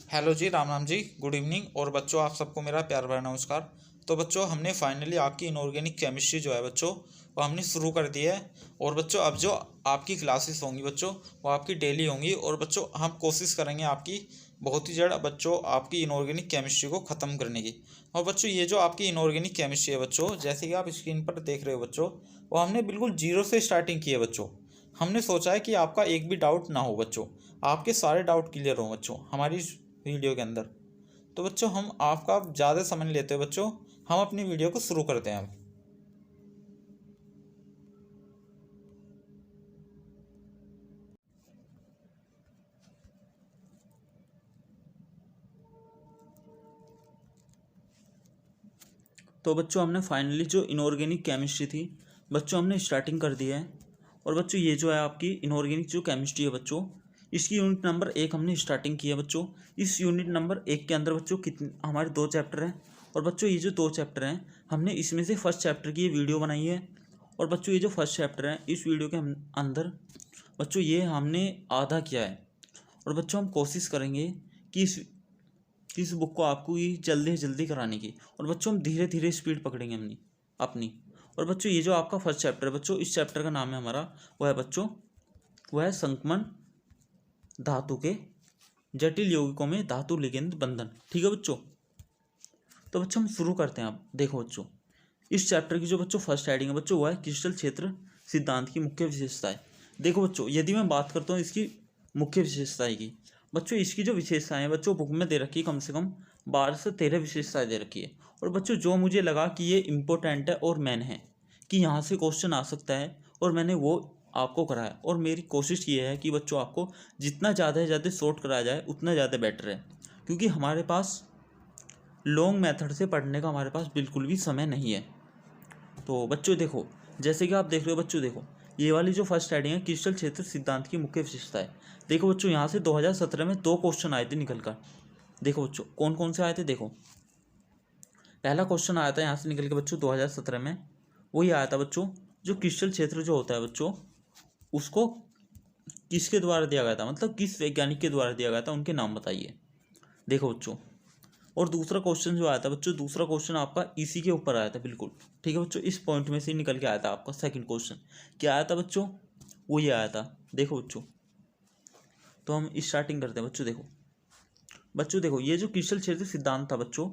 Hello जी, Ram Ram ji, good evening. और बच्चों, आप सबको मेरा प्यार भरा नमस्कार। तो बच्चों, हमने फाइनली आपकी इनऑर्गेनिक केमिस्ट्री जो है बच्चों, वो हमने शुरू कर दी है। और बच्चों, अब जो आपकी क्लासेस होंगी बच्चों, वो आपकी डेली होंगी। और बच्चों, हम कोशिश करेंगे आपकी बहुत ही जल्द बच्चों आपकी इनऑर्गेनिक केमिस्ट्री को ख़त्म करने की। और बच्चों, ये जो आपकी इनऑर्गेनिक केमिस्ट्री है बच्चों, जैसे कि आप स्क्रीन पर देख रहे हो बच्चों, वो हमने बिल्कुल जीरो से स्टार्टिंग की है बच्चों। हमने सोचा है कि आपका एक भी डाउट ना हो बच्चों, आपके सारे डाउट क्लियर हों बच्चों हमारी इस वीडियो के अंदर। तो बच्चों, हम आपका ज़्यादा समय नहीं लेते बच्चों, हम अपनी वीडियो को शुरू करते हैं अब। तो बच्चों, हमने फाइनली जो इनऑर्गेनिक केमिस्ट्री थी बच्चों, हमने स्टार्टिंग कर दी है। और बच्चों, ये जो है आपकी इनऑर्गेनिक जो केमिस्ट्री है बच्चों, इसकी यूनिट नंबर 1 हमने स्टार्टिंग की है बच्चों। इस यूनिट नंबर 1 के अंदर बच्चों कितने हमारे 2 चैप्टर हैं। और बच्चों, ये जो 2 चैप्टर हैं, हमने इसमें से फर्स्ट चैप्टर की ये वीडियो बनाई है। और बच्चों, ये जो फर्स्ट चैप्टर है, इस वीडियो के अंदर बच्चों ये हमने आधा किया है। और बच्चों, हम कोशिश करेंगे कि इस बुक को आपको ये जल्दी से जल्दी कराने की। और बच्चों, हम धीरे धीरे स्पीड पकड़ेंगे अपनी। और बच्चों, ये जो आपका फर्स्ट चैप्टर है बच्चों, इस चैप्टर का नाम है हमारा, वो है संक्रमण धातु के जटिल यौगिकों में धातु लिगेंड बंधन। ठीक है बच्चों, तो बच्चों हम शुरू करते हैं। आप देखो बच्चों, इस चैप्टर की जो बच्चों फर्स्ट हेडिंग है बच्चों, वो है क्रिस्टल क्षेत्र सिद्धांत की मुख्य विशेषताएं। देखो बच्चों, यदि मैं बात करता हूँ इसकी मुख्य विशेषताएं की, बच्चों इसकी जो विशेषताएं हैं बच्चों बुक में दे रखी है, कम से कम 12 से 13 विशेषताएं दे रखी है। और बच्चों, जो मुझे लगा कि ये इम्पोर्टेंट है और मेन है कि यहाँ से क्वेश्चन आ सकता है, और मैंने वो आपको कराया। और मेरी कोशिश ये है कि बच्चों आपको जितना ज़्यादा से ज़्यादा शॉर्ट कराया जाए उतना ज़्यादा बेटर है, क्योंकि हमारे पास लॉन्ग मेथड से पढ़ने का हमारे पास बिल्कुल भी समय नहीं है। तो बच्चों देखो, जैसे कि आप देख रहे हो बच्चों, देखो ये वाली जो फर्स्ट हेडिंग है क्रिस्टल क्षेत्र सिद्धांत की मुख्य विशेषताएं। देखो बच्चों, यहाँ से 2017 में 2 क्वेश्चन आए थे निकल कर। देखो बच्चों, कौन कौन से आए थे। देखो, पहला क्वेश्चन आया था यहाँ से निकल के बच्चों 2017 में, वही आया था बच्चों, जो क्रिस्टल क्षेत्र जो होता है बच्चों, उसको किसके द्वारा दिया गया था, मतलब किस वैज्ञानिक के द्वारा दिया गया था, उनके नाम बताइए। देखो बच्चों, और दूसरा क्वेश्चन जो आया था बच्चों, दूसरा क्वेश्चन आपका इसी के ऊपर आया था बिल्कुल। ठीक है बच्चों, इस पॉइंट में से निकल के आया था आपका सेकंड क्वेश्चन। क्या आया था बच्चों, वो ये आया था। देखो बच्चों, तो हम स्टार्टिंग करते हैं बच्चों। बच्चों देखो, ये जो क्रिस्टल क्षेत्र सिद्धांत था बच्चों,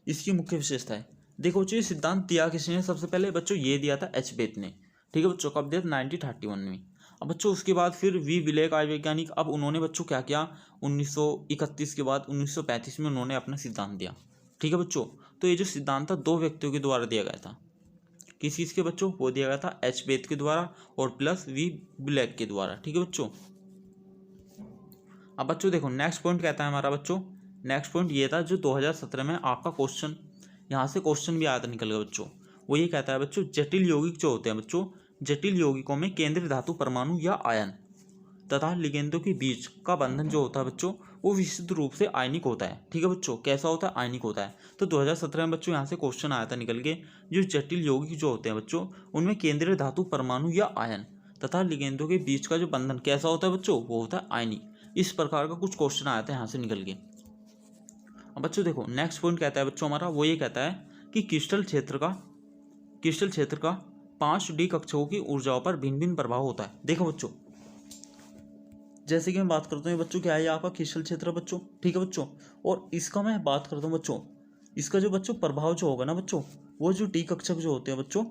इसकी मुख्य विशेषता है। देखो बच्चों, ये सिद्धांत दिया किसने सबसे पहले बच्चों, ये दिया था एच बेथ ने। ठीक है बच्चों, कब दिया था, 1931 में। अब बच्चों उसके बाद फिर वी विलेक आय वैज्ञानिक, अब उन्होंने बच्चों क्या किया, 1931 के बाद 1935 में उन्होंने अपना सिद्धांत दिया। ठीक है बच्चों, तो ये जो सिद्धांत था 2 व्यक्तियों के द्वारा दिया गया था। किस चीज़ के बच्चों, वो दिया गया था एच बेथ के द्वारा और प्लस वी विलेक के द्वारा। ठीक है बच्चों, अब बच्चों देखो नेक्स्ट पॉइंट कहता है हमारा बच्चों, नेक्स्ट पॉइंट ये था जो 2017 में आपका क्वेश्चन, यहाँ से क्वेश्चन भी आया था निकल गया बच्चों। वो ये कहता है बच्चों, जटिल यौगिक जो होते हैं बच्चों, जटिल यौगिकों में केंद्रीय धातु परमाणु या आयन तथा लिगेंडों के बीच का बंधन जो होता है बच्चों, वो विशुद्ध रूप से आयनिक होता है। ठीक है बच्चों, कैसा होता है, आयनिक होता है। तो 2017 में बच्चों यहाँ से क्वेश्चन आया था निकल के, जो जटिल यौगिक जो होते हैं बच्चों, उनमें केंद्रीय धातु परमाणु या आयन तथा लिगेंडों के बीच का जो बंधन कैसा होता है बच्चों, वो होता है आयनिक। इस प्रकार का कुछ क्वेश्चन आया था यहाँ से निकल के। अब बच्चों देखो, नेक्स्ट पॉइंट कहता है बच्चों हमारा, वो ये कहता है कि क्रिस्टल क्षेत्र का 5D कक्षकों की ऊर्जाओं पर भिन्न भिन्न प्रभाव होता है। देखो बच्चों, जैसे कि मैं बात करता हूँ बच्चों, क्या है आपका क्रिस्टल क्षेत्र बच्चों। ठीक है बच्चों, और इसका मैं बात करता हूँ बच्चों, इसका जो बच्चों प्रभाव जो होगा ना बच्चों, वो जो डी कक्षक जो होते हैं बच्चों,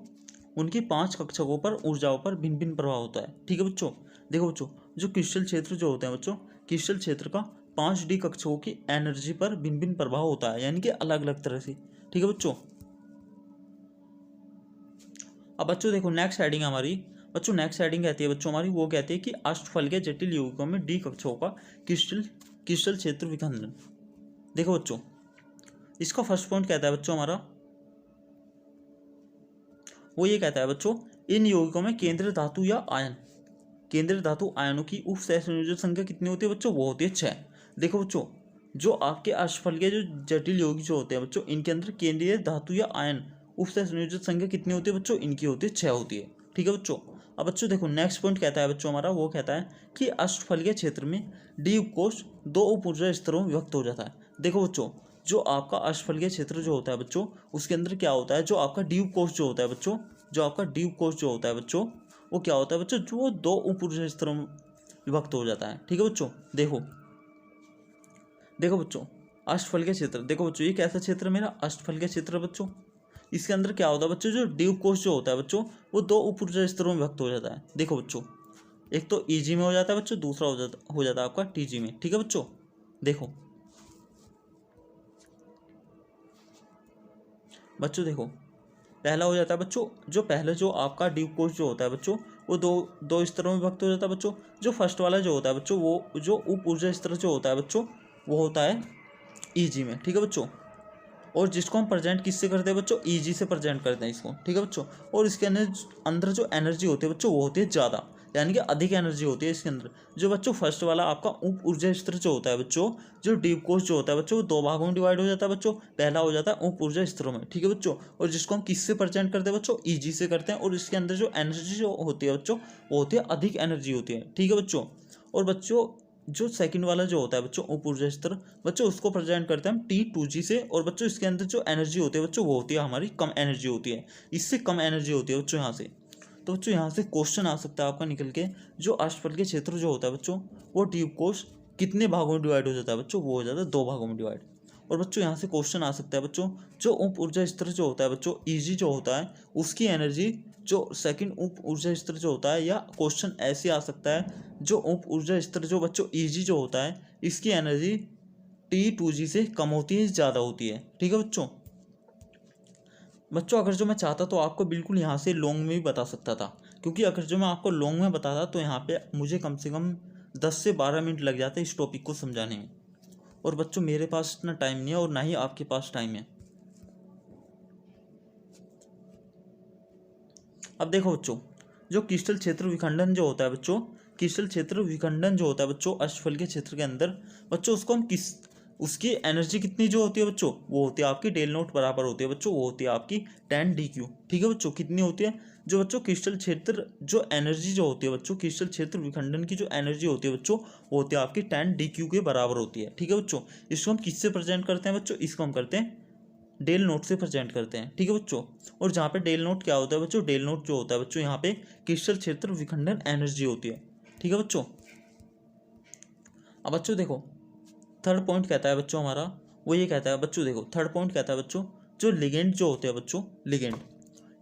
उनकी 5 कक्षकों पर ऊर्जाओं पर भिन्न भिन्न प्रभाव होता है। ठीक है बच्चों, देखो बच्चों, जो क्रिस्टल क्षेत्र जो होते हैं बच्चों, क्रिस्टल क्षेत्र का 5D कक्षकों की एनर्जी पर भिन्न भिन्न प्रभाव होता है, यानी कि अलग अलग तरह से। ठीक है बच्चों, अब बच्चों देखो नेक्स्ट हेडिंग हमारी बच्चों, नेक्स्ट हेडिंग कहती है बच्चों हमारी, वो कहती है कि अष्टफल के जटिल यौगिकों में डी कक्षकों का क्रिस्टल क्षेत्र विखंडन। देखो बच्चों, इसका फर्स्ट पॉइंट कहता है बच्चों हमारा, वो ये कहता है बच्चों, इन यौगिकों में केंद्रीय धातु या आयन, केंद्रीय धातु आयनों की उप सहसंयोजक संख्या कितनी होती है बच्चों, वो होती है 6। देखो बच्चों, जो आपके अष्टफल के जो जटिल यौगिक जो होते हैं बच्चों, इनके अंदर केंद्रीय धातु या आयन उप सहसंयोजक संख्या कितनी होती है बच्चों, इनकी होती है 6 होती है। ठीक है बच्चों, अब बच्चों देखो नेक्स्ट पॉइंट कहता है बच्चों हमारा, वो कहता है कि अष्टफलीय क्षेत्र में डी उपकोष दो उप ऊर्जा स्तरों में विभक्त हो जाता है। देखो बच्चों, जो आपका अष्टफलीय क्षेत्र जो होता है बच्चों, उसके अंदर क्या होता है, जो आपका डी उपकोष जो होता है बच्चों, जो आपका डी उपकोष जो होता है बच्चों, वो क्या होता है बच्चों, जो दो उप ऊर्जा स्तरों में विभक्त हो जाता है। ठीक है बच्चों, देखो देखो बच्चों, अष्टफलीय क्षेत्र, देखो बच्चों ये कैसा क्षेत्र है मेरा, अष्टफलीय क्षेत्र है बच्चों। इसके अंदर क्या होता है बच्चों, जो डी उपकोष जो होता है बच्चों, वो दो उप ऊर्जा स्तरों में विभक्त हो जाता है। देखो बच्चों, एक तो ईजी में हो जाता है बच्चों, दूसरा हो जाता है आपका टीजी में। ठीक है बच्चों, देखो बच्चों, देखो पहला हो जाता है बच्चों, जो पहले जो आपका डी उपकोष जो होता है बच्चों, वो दो स्तरों में विभक्त हो जाता है बच्चों। जो फर्स्ट वाला जो होता है बच्चों, वो जो उप ऊर्जा स्तर जो होता है बच्चों, वो होता है ईजी में। ठीक है बच्चों, और जिसको हम प्रेजेंट किससे करते हैं बच्चों, ईजी से प्रेजेंट करते हैं इसको। ठीक है बच्चों, और इसके अंदर जो एनर्जी होती है बच्चों, वो होती है ज़्यादा, यानी कि अधिक एनर्जी होती है इसके अंदर। जो बच्चों फर्स्ट वाला आपका उप ऊर्जा स्तर जो होता है बच्चों, जो डीप कोष जो होता है बच्चों, वो दो भागों में डिवाइड हो जाता है बच्चों। पहला हो जाता है उप ऊर्जा स्तरों में। ठीक है बच्चों, और जिसको हम किससे प्रेजेंट करते हैं बच्चों, ईजी से करते हैं। और इसके अंदर जो एनर्जी जो होती है बच्चों, वो होती है अधिक एनर्जी होती है। ठीक है बच्चों, और बच्चों जो सेकंड वाला जो होता है बच्चों उप ऊर्जा स्तर बच्चों, उसको प्रेजेंट करते हैं हम T2G से। और बच्चों इसके अंदर जो एनर्जी होती है बच्चों, वो होती है हमारी कम एनर्जी होती है, इससे कम एनर्जी होती है बच्चों यहाँ से। तो बच्चों यहाँ से क्वेश्चन आ सकता है आपका निकल के, जो अष्टफलीय क्षेत्र जो होता है बच्चों, वो ड्यूब कोष कितने भागों में डिवाइड हो जाता है बच्चों, वो हो जाता है दो भागों में डिवाइड। और बच्चों यहाँ से क्वेश्चन आ सकता है बच्चों, जो उप ऊर्जा स्तर जो होता है बच्चों, ईजी जो होता है, उसकी एनर्जी जो सेकंड उप ऊर्जा स्तर जो होता है, या क्वेश्चन ऐसे आ सकता है, जो उप ऊर्जा स्तर जो बच्चों ईजी जो होता है, इसकी एनर्जी T2G से कम होती है, ज़्यादा होती है। ठीक है बच्चों अगर जो मैं चाहता तो आपको बिल्कुल यहाँ से लॉन्ग में भी बता सकता था, क्योंकि अगर जो मैं आपको लॉन्ग में बताता तो यहाँ पे मुझे कम से कम 10 से 12 मिनट लग जाते इस टॉपिक को समझाने में। और बच्चों मेरे पास इतना टाइम नहीं है, और ना ही आपके पास टाइम है। अब देखो बच्चों, जो क्रिस्टल क्षेत्र विखंडन जो होता है बच्चों, क्रिस्टल क्षेत्र विखंडन जो होता है बच्चों अष्टफलीय क्षेत्र के अंदर बच्चों, उसको हम उसकी एनर्जी कितनी जो होती है बच्चों, वो होती है आपकी डेल नोट बराबर होती है बच्चों, वो होती है आपकी 10 dq। ठीक है बच्चों, कितनी होती है, जो बच्चों क्रिस्टल क्षेत्र जो एनर्जी जो होती है बच्चों, क्रिस्टल क्षेत्र विखंडन की जो एनर्जी होती है बच्चों, वो होती है आपकी 10 dq के बराबर होती है। ठीक है बच्चों, इसको हम किससे प्रेजेंट करते हैं बच्चों, इसको हम करते हैं डेल नोट से प्रेजेंट करते हैं। ठीक है बच्चों, और जहाँ पे डेल नोट क्या होता है बच्चों, डेल नोट जो होता है बच्चों, यहाँ पे क्रिस्टल क्षेत्र विखंडन एनर्जी होती है। ठीक है बच्चों, अब बच्चों देखो थर्ड पॉइंट कहता है बच्चों हमारा, वो ये कहता है बच्चों, देखो थर्ड पॉइंट कहता है बच्चों, जो लिगेंड जो होते हैं बच्चों, लिगेंड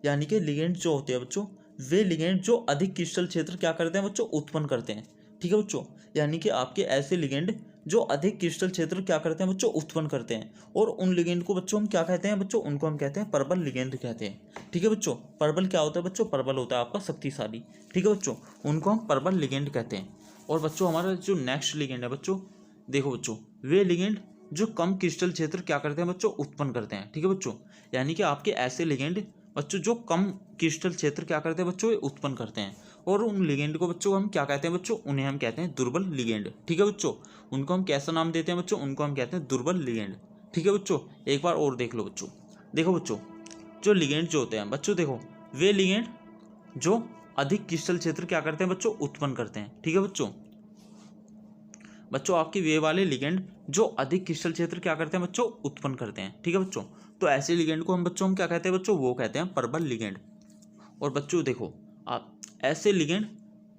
यानी कि लिगेंड जो होते हैं बच्चों, वे लिगेंड जो अधिक क्रिस्टल क्षेत्र क्या करते हैं बच्चों, उत्पन्न करते हैं। ठीक है बच्चों, यानी कि आपके ऐसे लिगेंड जो अधिक क्रिस्टल क्षेत्र क्या करते हैं बच्चों, उत्पन्न करते हैं। और उन लिगेंड को बच्चों हम क्या कहते हैं बच्चों, उनको हम कहते हैं प्रबल लिगेंड कहते हैं। ठीक है बच्चों, प्रबल क्या होता है बच्चों, प्रबल होता है आपका शक्तिशाली। ठीक है बच्चों, उनको हम प्रबल लिगेंड कहते हैं। और बच्चों हमारा जो नेक्स्ट लिगेंड है बच्चों, देखो बच्चों, वे लिगेंड जो कम क्रिस्टल क्षेत्र क्या करते हैं बच्चों, उत्पन्न करते हैं। ठीक है बच्चों, यानी कि आपके ऐसे लिगेंड बच्चों जो कम क्रिस्टल क्षेत्र क्या करते हैं बच्चों, उत्पन्न करते हैं। और उन लिगेंड को बच्चों हम क्या कहते हैं बच्चों, उन्हें हम कहते हैं दुर्बल लिगेंड। ठीक है बच्चों, उनको हम कैसा नाम देते हैं बच्चों, उनको हम कहते हैं दुर्बल लिगेंड। ठीक है बच्चों, एक बार और देख लो बच्चों, देखो बच्चों, जो लिगेंड जो होते हैं बच्चों, देखो वे लिगेंड जो अधिक क्रिस्टल क्षेत्र क्या करते हैं बच्चों, उत्पन्न करते हैं। ठीक है बच्चों, आपके वे वाले लिगेंड जो अधिक क्रिस्टल क्षेत्र क्या करते हैं बच्चों, उत्पन्न करते हैं। ठीक है बच्चों, तो ऐसे लिगेंड को हम बच्चों हम क्या कहते हैं बच्चों, वो कहते हैं प्रबल लिगेंड। और बच्चों देखो, आप ऐसे लिगेंड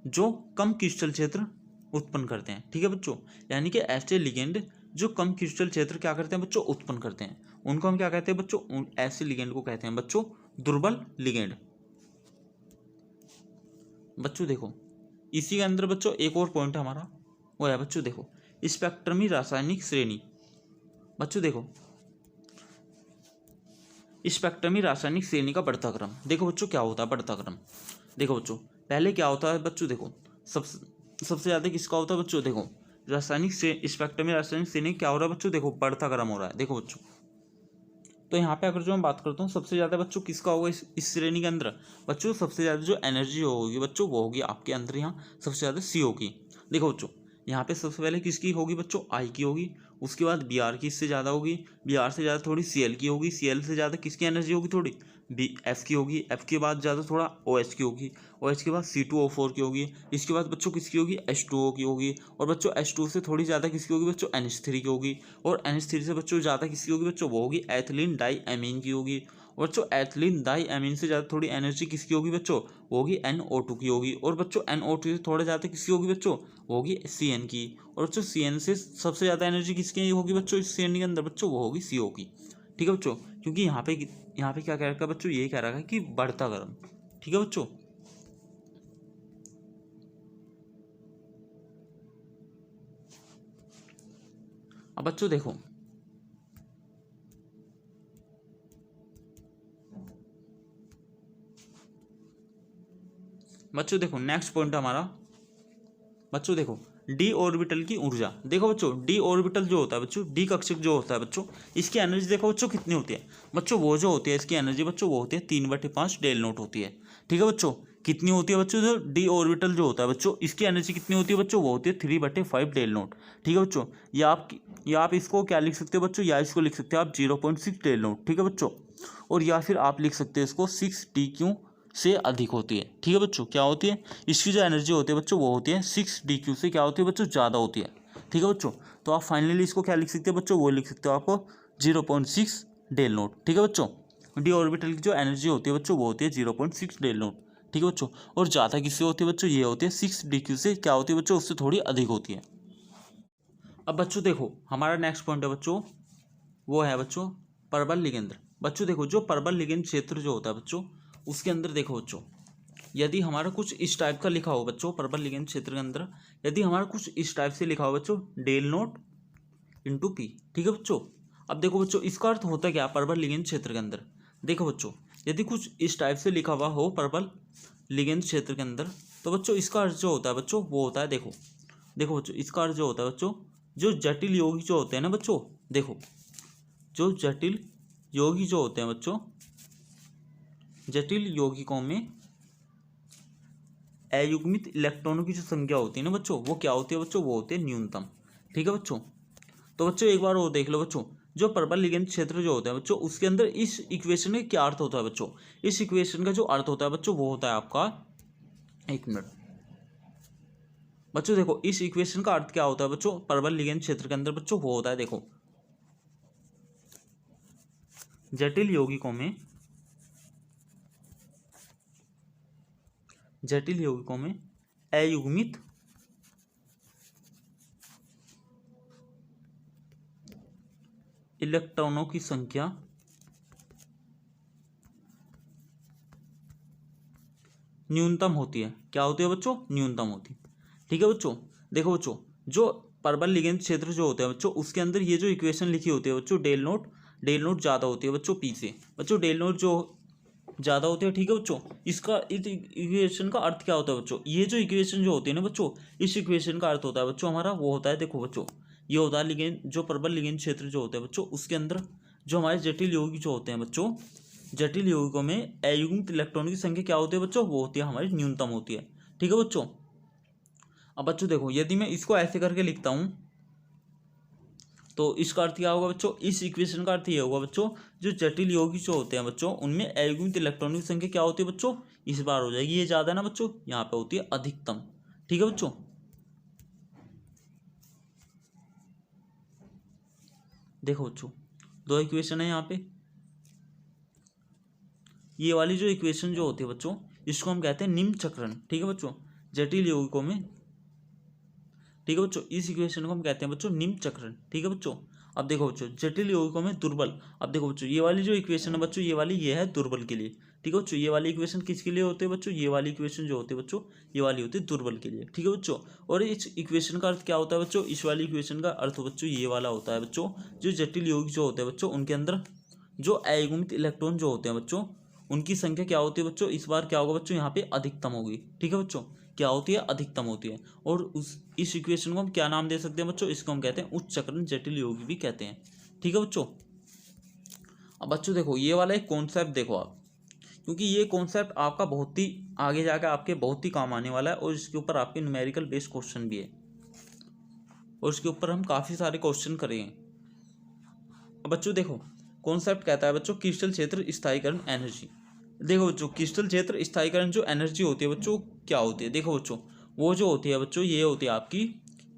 जो कम क्रिस्टल क्षेत्र उत्पन्न करते हैं। ठीक है बच्चों, यानी कि ऐसे लिगेंड जो कम क्रिस्टल क्षेत्र क्या करते हैं बच्चों, उत्पन्न करते हैं, उनको हम क्या कहते हैं बच्चों, ऐसे लिगेंड को कहते हैं बच्चों दुर्बल लिगेंड। बच्चों देखो, इसी के अंदर बच्चों एक और पॉइंट है हमारा, वो है बच्चों देखो स्पेक्ट्रमी रासायनिक श्रेणी। बच्चों देखो स्पेक्ट्रमी रासायनिक श्रेणी का बढ़ता क्रम, देखो बच्चों क्या होता है बढ़ता क्रम। देखो बच्चों पहले क्या होता है बच्चों, देखो सबसे ज़्यादा किसका होता है बच्चों, देखो रासायनिक स्पेक्ट्रमी रासायनिक श्रेणी क्या हो रहा है बच्चों, देखो बढ़ता क्रम हो रहा है। देखो बच्चों, तो यहाँ पे अगर जो मैं बात करता हूँ सबसे ज़्यादा बच्चों किसका होगा इस श्रेणी के अंदर बच्चों, सबसे ज़्यादा जो एनर्जी होगी बच्चों, वो होगी आपके अंदर यहाँ सबसे ज़्यादा सी होगी। देखो बच्चों, यहाँ पे सबसे पहले किसकी होगी बच्चों, आई की होगी, उसके बाद बी आर की इससे ज़्यादा होगी, बी आर से ज़्यादा थोड़ी सी एल की होगी, सी एल से ज़्यादा किसकी एनर्जी होगी थोड़ी, बी एफ की होगी, एफ के बाद ज़्यादा थोड़ा ओ एच की होगी, ओ एच के बाद C2O4 की होगी, इसके बाद बच्चों किसकी होगी, H2O की होगी, और बच्चों H2 से थोड़ी ज़्यादा किसकी होगी बच्चों, NH3 की होगी, और NH3 से बच्चों ज़्यादा किसकी होगी बच्चों, वो होगी एथिलीन डाई एमीन की होगी, और बच्चों एथिलीन डाई एमीन से ज़्यादा थोड़ी एनर्जी किसकी होगी बच्चों, वो होगी NO2 की होगी, और बच्चों NO2 से थोड़ा ज़्यादा किसकी होगी बच्चों, वो होगी CN की, और बच्चों CN से सबसे ज़्यादा एनर्जी किसकी होगी बच्चों इस CN के अंदर बच्चों, वो होगी CO की। ठीक है बच्चों, क्योंकि यहाँ पे क्या कह रखा है बच्चों, ये कह रखा है कि बढ़ता गर्म। ठीक है बच्चों, अब बच्चों देखो नेक्स्ट पॉइंट हमारा, बच्चों देखो डी ऑर्बिटल की ऊर्जा। देखो बच्चों डी ऑर्बिटल जो होता है बच्चों, डी कक्षक जो होता है बच्चों, इसकी एनर्जी देखो बच्चों कितनी होती है बच्चों, वो जो होती है इसकी एनर्जी बच्चों वो होती है 3/5 डेल नोट होती है। ठीक है बच्चों, कितनी होती है बच्चों, जो डी ऑर्बिटल जो होता है बच्चों, इसकी एनर्जी कितनी होती है बच्चों, वो होती है 3/5 डेल नोट। ठीक है बच्चों, या आप इसको क्या लिख सकते हो बच्चों, या इसको लिख सकते हो आप 0.6 डेल नोट। ठीक है बच्चों, और या फिर आप लिख सकते हो इसको 6 DQ से अधिक होती है। ठीक है बच्चों, क्या होती है इसकी जो एनर्जी होती है बच्चों, वो होती है 6 DQ से क्या होती है बच्चों, ज़्यादा होती है। ठीक है बच्चों, तो आप फाइनली इसको क्या लिख सकते हो बच्चों, वो लिख सकते हो आपको 0.6 डेल नोट। ठीक है बच्चों, डी ऑर्बिटल की जो एनर्जी होती है बच्चों, वो होती है 0.6 डेल नोट। ठीक है बच्चों, और ज़्यादा किससे होती है बच्चों, ये होती है 6 DQ से क्या होती है बच्चों, उससे थोड़ी अधिक होती है। अब बच्चों देखो हमारा नेक्स्ट पॉइंट है बच्चों, वो है बच्चों परबल लिगेंद्र। बच्चों देखो जो परबल लिगेंद्र क्षेत्र जो होता है बच्चों, उसके अंदर देखो बच्चों, यदि हमारा कुछ इस टाइप का लिखा हो बच्चों, परबल लिगेंद्र क्षेत्र के अंदर यदि हमारा कुछ इस टाइप से लिखा हो बच्चों, डेल नोट इंटू पी। ठीक है बच्चों, अब देखो बच्चों इसका अर्थ होता है क्या परबल लिगेंद्र क्षेत्र के अंदर, देखो बच्चों यदि कुछ इस टाइप से लिखा हुआ हो परबल लिगेंद्र क्षेत्र के अंदर, तो बच्चों इसका अर्थ जो होता है बच्चों, वो होता है देखो बच्चों इसका अर्थ जो होता है बच्चों, जो जटिल यौगिक जो होते हैं ना बच्चों, देखो जो जटिल यौगिक जो होते हैं बच्चों, जटिल यौगिकों में अयुग्मित इलेक्ट्रॉनों की जो संख्या होती है ना बच्चों, वो क्या होती है बच्चों, वो होती है न्यूनतम। ठीक है बच्चों, तो बच्चों एक बार वो देख लो बच्चों, जो परबल लिगेंद्र क्षेत्र जो होता है बच्चों, उसके अंदर इस इक्वेशन का क्या अर्थ होता है बच्चों, इस इक्वेशन का जो अर्थ होता है बच्चों, वो होता है आपका, एक मिनट बच्चों देखो इस इक्वेशन का अर्थ क्या होता है बच्चों, परबल लिगेंद्र क्षेत्र के अंदर बच्चों वो होता है देखो, जटिल यौगिकों में अयुग्मित इलेक्ट्रॉनों की संख्या न्यूनतम होती है। क्या होती है बच्चों, न्यूनतम होती है। ठीक है बच्चों, देखो बच्चों जो परबल लिगेंद्र क्षेत्र जो होते हैं बच्चों, उसके अंदर ये जो इक्वेशन लिखी होती है बच्चों, डेल नोट ज़्यादा होती है बच्चों पी से, बच्चों डेल नोट जो ज़्यादा होती है। ठीक है बच्चों, इसका इस इक्वेशन का अर्थ क्या होता है बच्चों, ये जो इक्वेशन जो होती है ना बच्चों, इस इक्वेशन का अर्थ होता है बच्चों हमारा, वो होता है देखो बच्चों, ये होता है लिगेंद्र जो परबल लिगेंद्र क्षेत्र जो होते हैं बच्चों, उसके अंदर जो हमारे जटिल यौगिक जो होते हैं बच्चों, जटिल यौगिकों में अयुग्मित इलेक्ट्रॉन की संख्या क्या होती है बच्चों, वो होती है हमारी न्यूनतम होती है। ठीक है बच्चों, अब बच्चों देखो यदि मैं इसको ऐसे करके लिखता हूँ, तो इसका अर्थ क्या होगा बच्चों, इस इक्वेशन का अर्थ ये होगा बच्चों, जो जटिल यौगिक जो होते हैं बच्चों, उनमें अयुग्मित इलेक्ट्रॉनों की संख्या क्या होती है बच्चों, इस बार हो जाएगी, ये ज़्यादा है ना बच्चों, यहाँ पे होती है अधिकतम। ठीक है बच्चों, देखो बच्चों दो इक्वेशन है यहाँ पे, ये वाली जो इक्वेशन जो होती है बच्चों, इसको हम कहते हैं निम्न चक्रण। ठीक है बच्चों, जटिल यौगिकों में, ठीक है बच्चों, इस इक्वेशन को हम कहते हैं बच्चों निम्न चक्रण। ठीक है बच्चों, अब देखो बच्चों जटिल यौगिकों में दुर्बल, अब देखो बच्चों ये वाली जो इक्वेशन है बच्चों, ये है दुर्बल के लिए। ठीक है बच्चों, ये वाली इक्वेशन किसके लिए होती है बच्चों, ये वाली इक्वेशन जो होती है बच्चों, ये वाली होती है दुर्बल के लिए। ठीक है बच्चों, और इस इक्वेशन का अर्थ क्या होता है बच्चों, इस वाली इक्वेशन का अर्थ बच्चों ये वाला होता है बच्चों, जो जटिल यौगिक जो होते हैं बच्चों, उनके अंदर जो अयुग्मित इलेक्ट्रॉन जो होते हैं बच्चों, उनकी संख्या क्या होती है बच्चों, इस बार क्या होगा बच्चों, यहाँ पे अधिकतम होगी। ठीक है बच्चों, क्या होती है, अधिकतम होती है, और इस इक्वेशन को हम क्या नाम दे सकते हैं बच्चों, इसको हम कहते हैं उच्च चक्रण जटिल यौगिक भी कहते हैं। ठीक है बच्चों, अब बच्चों देखो ये वाला एक कॉन्सेप्ट देखो आप, क्योंकि ये कॉन्सेप्ट आपका बहुत ही आगे जाकर आपके बहुत ही काम आने वाला है, और इसके ऊपर आपके न्यूमेरिकल बेस्ड क्वेश्चन भी है। और उसके ऊपर हम काफ़ी सारे क्वेश्चन करेंगे। अब बच्चों देखो, कॉन्सेप्ट कहता है बच्चों क्रिस्टल क्षेत्र स्थायीकरण एनर्जी। देखो बच्चों, क्रिस्टल क्षेत्र स्थायीकरण जो एनर्जी होती है बच्चों, क्या होती है? देखो बच्चों, वो जो होती है बच्चों, ये होती है आपकी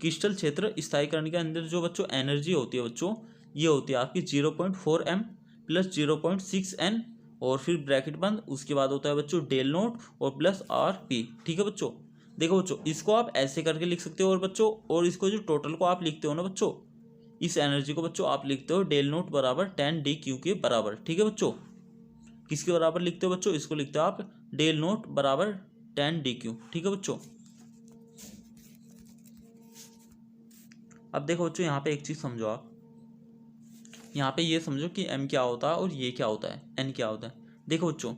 क्रिस्टल क्षेत्र स्थायीकरण के अंदर जो बच्चों एनर्जी होती है बच्चों, ये होती है आपकी 0.4 m प्लस 0.6 n और फिर ब्रैकेट बंद, उसके बाद होता है बच्चों डेल नोट और प्लस आर पी। ठीक है बच्चों। देखो बच्चों, इसको आप ऐसे करके लिख सकते हो और बच्चों, और इसको जो टोटल को आप लिखते हो ना बच्चों, इस एनर्जी को बच्चों आप लिखते हो डेल नोट बराबर 10 dq के बराबर। ठीक है बच्चों। किसके बराबर लिखते हो बच्चों? इसको लिखते हो आप डेल नोट बराबर 10 dq। ठीक है बच्चों। अब देखो बच्चों, यहाँ पे एक चीज समझो आप, यहाँ पे ये समझो कि m क्या होता है और ये क्या होता है, n क्या होता है। देखो बच्चों,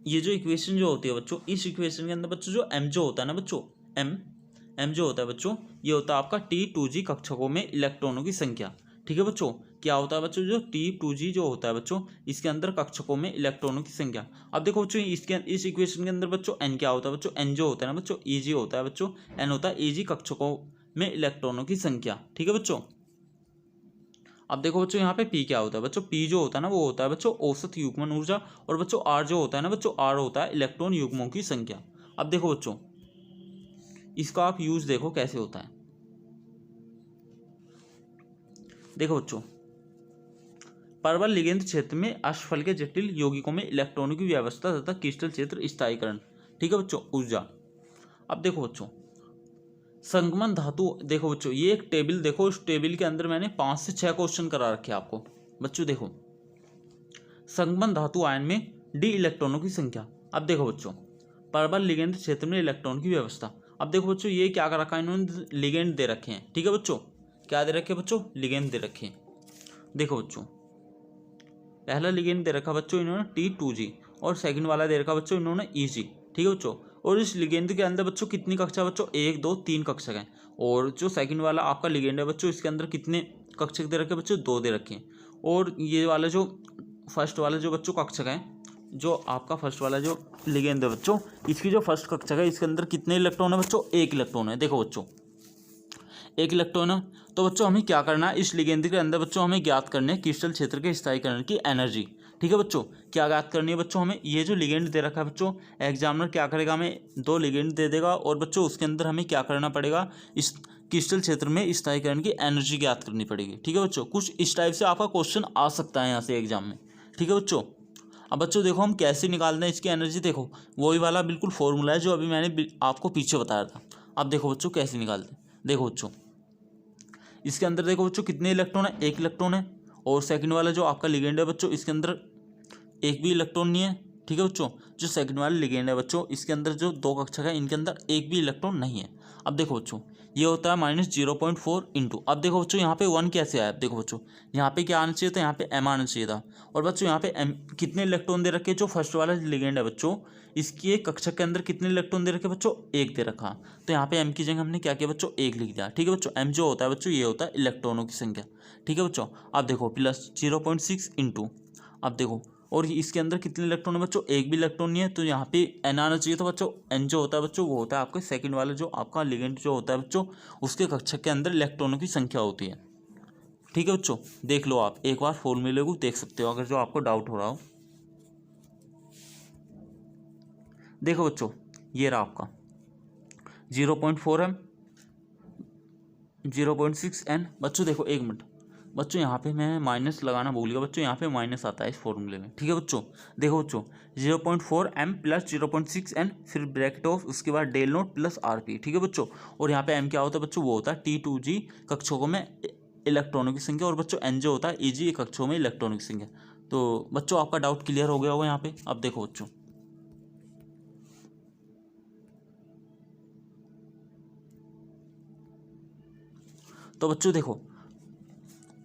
ये जो इक्वेशन जो होती है बच्चों, इस इक्वेशन के अंदर बच्चों जो m जो होता है ना बच्चों, m जो होता है बच्चों, ये होता है आपका T2g कक्षकों में इलेक्ट्रॉनों की संख्या। ठीक है बच्चों। क्या होता है बच्चों? जो T2g जो होता है बच्चों, इसके अंदर कक्षकों में इलेक्ट्रॉनों की संख्या। अब देखो बच्चों, इस इक्वेशन के अंदर बच्चों n क्या होता है बच्चों? n जो होता है ना बच्चों, Eg होता है बच्चों, n होता है Eg कक्षकों में इलेक्ट्रॉनों की संख्या। ठीक है बच्चों। अब देखो बच्चों, यहाँ पे P क्या होता है बच्चों? P जो होता है ना, वो होता है बच्चों औसत युग्मन ऊर्जा, और बच्चों R जो होता है ना बच्चों, R होता है इलेक्ट्रॉन युग्मों की संख्या। अब देखो बच्चों, इसका आप यूज देखो कैसे होता है। देखो बच्चों, परवल लिगेंद क्षेत्र में अष्टफल के जटिल यौगिकों में इलेक्ट्रॉनों की व्यवस्था तथा क्रिस्टल क्षेत्र स्थायीकरण। ठीक है बच्चों, ऊर्जा। अब देखो बच्चों, संगमन धातु, देखो बच्चों, ये एक टेबल देखो, इस टेबल के अंदर मैंने 5 से 6 क्वेश्चन करा रखे हैं आपको बच्चों। देखो, संगमन धातु आयन में डी इलेक्ट्रॉनों की संख्या। अब देखो बच्चों, परवल लिगेंड क्षेत्र में इलेक्ट्रॉन की व्यवस्था। अब देखो बच्चों, ये क्या कर रखा है इन्होंने? लिगेंड दे रखे हैं। ठीक है बच्चों, क्या दे रखे हैं बच्चों? लिगेंड दे रखे हैं। देखो बच्चों, पहला लिगेंड दे रखा बच्चों इन्होंने T2g, और सेकंड वाला दे रखा बच्चों इन्होंने Eg। ठीक है बच्चों। और इस लिगेंड के अंदर बच्चों कितनी कक्षा बच्चों? 1 2 3 कक्षक हैं। और जो सेकंड वाला आपका लिगेंड है बच्चों, इसके अंदर कितने कक्षक दे रखे बच्चों? 2 दे रखे हैं। और ये वाला जो फर्स्ट वाला जो बच्चों कक्षक है, जो आपका फर्स्ट वाला जो लिगेंड है बच्चों, इसकी जो फर्स्ट कक्षक है, इसके अंदर कितने इलेक्ट्रॉन है बच्चों? 1 इलेक्ट्रॉन है। देखो बच्चों, 1 इलेक्ट्रॉन है। तो बच्चों हमें क्या करना है? इस लिगेंड के अंदर बच्चों हमें ज्ञात करने है क्रिस्टल क्षेत्र के स्थायीकरण की एनर्जी। ठीक है बच्चों, क्या ज्ञात करनी है बच्चों हमें? ये जो लिगेंड दे रखा है बच्चों, एग्जामिनर क्या करेगा? हमें 2 लिगेंड दे देगा, और बच्चों उसके अंदर हमें क्या करना पड़ेगा? इस क्रिस्टल क्षेत्र में स्थायीकरण की एनर्जी ज्ञात करनी पड़ेगी। ठीक है बच्चों, कुछ इस टाइप से आपका क्वेश्चन आ सकता है यहाँ से एग्जाम में। ठीक है बच्चों। अब बच्चों देखो, हम कैसे निकालते हैं इसकी एनर्जी। देखो, वही वाला बिल्कुल फॉर्मूला है जो अभी मैंने आपको पीछे बताया था। अब देखो बच्चों, कैसे निकालते हैं। देखो बच्चों, इसके अंदर देखो बच्चों कितने इलेक्ट्रॉन है? 1 इलेक्ट्रॉन है। और सेकंड वाला जो आपका लिगेंड है बच्चों, इसके अंदर 1 भी इलेक्ट्रॉन नहीं है। ठीक है बच्चों। जो सेकंड वाला लिगेंड है बच्चों, इसके अंदर जो 2 कक्षक है, इनके अंदर 1 भी इलेक्ट्रॉन नहीं है। अब देखो बच्चों, ये होता है -0.4 इंटू, अब देखो बच्चों यहाँ पे 1 कैसे आया? देखो बच्चों, यहाँ पे क्या आना चाहिए था? यहाँ पे m आना चाहिए था। और बच्चों यहाँ पे m कितने इलेक्ट्रॉन दे रखे? जो फर्स्ट वाला लिगेंड है बच्चों, इसके कक्षक के अंदर कितने इलेक्ट्रॉन दे रखे बच्चों? 1 दे रखा। तो यहाँ पे m की जगह हमने क्या किया बच्चों? 1 लिख दिया। ठीक है बच्चों। m जो होता है बच्चों, ये होता है इलेक्ट्रॉनों की संख्या। ठीक है बच्चों। अब देखो प्लस 0.6 इंटू, अब देखो, और इसके अंदर कितने इलेक्ट्रॉन है बच्चों? 1 भी इलेक्ट्रॉन नहीं है। तो यहाँ पे n आना चाहिए था बच्चों। n जो होता है बच्चों, वो होता है आपके सेकंड वाला जो आपका लिगेंड जो होता है बच्चों, उसके कक्षक के अंदर इलेक्ट्रॉनों की संख्या होती है। ठीक है बच्चों, देख लो आप एक बार फॉर्मूले को देख सकते हो अगर जो आपको डाउट हो रहा हो। देखो बच्चों, ये रहा आपका 0.4 m, 0.6 n। बच्चों देखो, एक मिनट बच्चों, यहाँ पे मैं माइनस लगाना भूल गया बच्चों, यहाँ पे माइनस आता है इस फॉर्मूले में। ठीक है बच्चों। देखो बच्चों, 0.4 m प्लस 0.6 n, फिर ब्रैकेट ऑफ, उसके बाद del nought plus R P. ठीक है बच्चों। और यहाँ पे m क्या होता है बच्चों? वो होता है T2g कक्षकों में इलेक्ट्रॉनों की संख्या, और बच्चों n जो होता है Eg कक्षों में इलेक्ट्रॉनों की संख्या। तो बच्चों आपका डाउट क्लियर हो गया होगा यहाँ पे। अब देखो बच्चों, तो बच्चों देखो,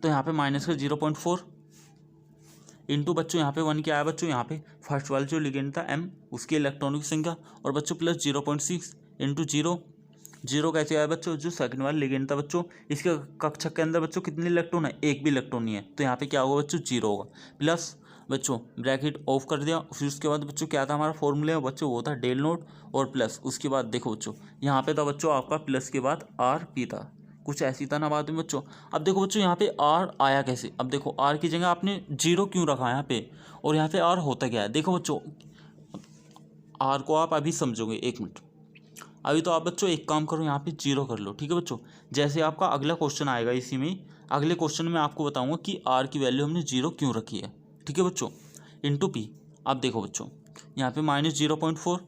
तो यहाँ पे माइनस का 0.4 इंटू बच्चों यहाँ पे 1 क्या आया बच्चों? यहाँ पे फर्स्ट वाला जो लिगेंड था m, उसके इलेक्ट्रॉनों की संख्या, और बच्चों प्लस 0.6 इंटू 0 कैसे आया बच्चों? जो सेकंड वाला लिगेंड था बच्चों, इसके कक्षक के अंदर बच्चों कितने इलेक्ट्रॉन है? 1 भी इलेक्ट्रॉन नहीं है। तो यहाँ पे क्या होगा बच्चों? 0 होगा। प्लस बच्चों ब्रैकेट ऑफ कर दिया। फिर उसके बाद बच्चों क्या था हमारा फॉर्मूला बच्चों, वो था डेल नोट और प्लस। उसके बाद देखो बच्चों यहाँ पे था बच्चों आपका प्लस के बाद आर पी था, कुछ ऐसी था ना बात में बच्चों। अब देखो बच्चों यहाँ पे आर आया कैसे, अब देखो आर की जगह आपने जीरो क्यों रखा है यहाँ पे, और यहाँ पे आर होता क्या है। देखो बच्चों आर को आप अभी समझोगे, एक मिनट। अभी तो आप बच्चों एक काम करो, यहाँ पे जीरो कर लो, ठीक है बच्चों। जैसे आपका अगला क्वेश्चन आएगा इसी में, अगले क्वेश्चन में आपको बताऊंगा कि आर की वैल्यू हमने जीरो क्यों रखी है, ठीक है बच्चों। Into P. अब देखो बच्चों यहाँ पे -0.4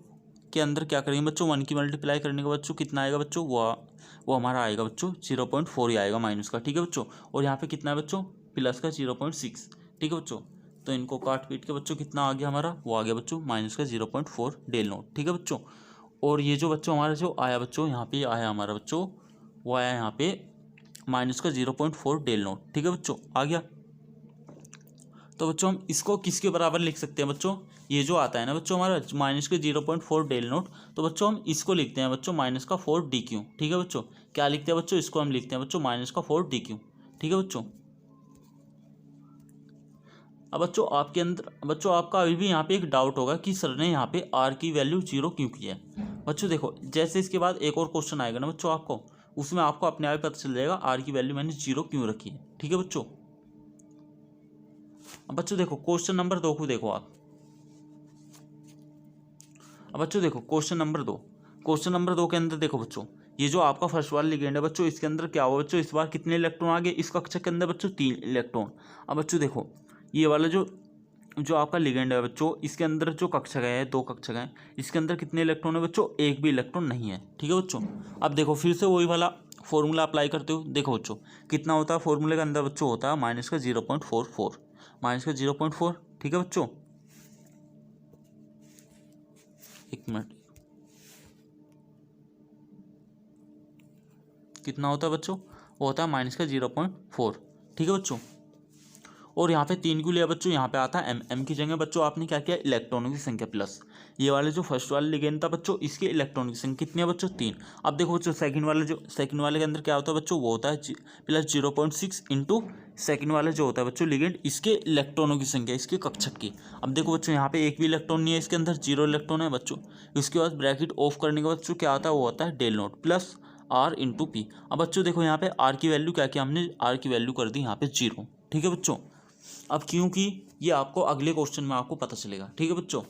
के अंदर क्या करेंगे बच्चों, 1 की मल्टीप्लाई करने का बच्चों कितना आएगा बच्चों, वो हमारा आएगा बच्चों 0.4 ही आएगा माइनस का, ठीक है बच्चों। और यहाँ पे कितना है बच्चों, प्लस का 0.6, ठीक है बच्चों। तो इनको काट पीट के बच्चों कितना आ गया हमारा, वो आ गया बच्चों माइनस का 0.4 डेल नोट, ठीक है बच्चों। और ये जो बच्चों हमारा जो आया बच्चों यहाँ पे आया हमारा बच्चों, वो आया यहाँ पे माइनस का 0.4 डेल नोट, ठीक है बच्चों, आ गया। तो बच्चों हम इसको किसके बराबर लिख सकते हैं बच्चों, ये जो आता है ना बच्चों हमारा माइनस के 0.4 डेल नोट, तो बच्चों हम इसको लिखते हैं बच्चों माइनस का 4 डी क्यू, ठीक है बच्चों। क्या लिखते हैं बच्चों, इसको हम लिखते हैं बच्चों माइनस का 4 डी क्यू, ठीक है बच्चों। अब बच्चों आपके अंदर बच्चों आपका अभी भी यहाँ पे एक डाउट होगा कि सर ने यहाँ पे आर की वैल्यू जीरो क्यों की है। बच्चों देखो जैसे इसके बाद एक और क्वेश्चन आएगा ना बच्चों आपको, उसमें आपको अपने आप ही पता चल जाएगा आर की वैल्यू मैंने जीरो क्यों रखी है, ठीक है बच्चों। अब बच्चों देखो क्वेश्चन नंबर 2 को देखो आप। अब बच्चों देखो क्वेश्चन नंबर 2, क्वेश्चन नंबर 2 के अंदर देखो बच्चों, ये जो आपका फर्स्ट वाला लिगेंड है बच्चों, इसके अंदर क्या हुआ बच्चों, इस बार कितने इलेक्ट्रॉन आ गए इस कक्षा के अंदर बच्चों, 3 इलेक्ट्रॉन। अब बच्चों देखो ये वाला जो आपका लिगेंड है बच्चों, इसके अंदर जो कक्षक है 2 कक्षक हैं, इसके अंदर कितने इलेक्ट्रॉन है बच्चों, एक भी इलेक्ट्रॉन नहीं है, ठीक है बच्चों। अब देखो फिर से वही वाला फॉर्मूला अप्लाई करते हो, देखो बच्चों कितना होता है फॉर्मूले के अंदर बच्चों, होता है माइनस का 0.44, माइनस का 0.4, ठीक है बच्चों। एक मिनट, कितना होता है बच्चों, वो होता है माइनस का 0.4, ठीक है बच्चों। और यहाँ पे 3 क्यों लिया बच्चों, यहाँ पे आता है एम की जगह बच्चों आपने क्या किया, इलेक्ट्रॉनों की संख्या प्लस। ये वाले जो फर्स्ट वाले लिगेंड था बच्चों, इसके इलेक्ट्रॉन की संख्या कितनी है बच्चों, 3। अब देखो बच्चों सेकंड वाले के अंदर क्या होता है बच्चों, वो होता है प्लस 0.6 इंटू सेकंड वाले जो होता है बच्चों लिगेंड, इसके इलेक्ट्रॉनों की संख्या, इसके कक्षक की। अब देखो बच्चों यहाँ पे एक भी इलेक्ट्रॉन नहीं है इसके अंदर, 0 इलेक्ट्रॉन है बच्चों। उसके बाद ब्रैकेट ऑफ करने के बाद बच्चों क्या आता है, वो होता है del nought plus R into P. अब बच्चों देखो यहाँ पे आर की वैल्यू क्या किया हमने, आर की वैल्यू कर दी यहाँ पे 0, ठीक है बच्चों। अब क्योंकि ये आपको अगले क्वेश्चन में आपको पता चलेगा, ठीक है बच्चों।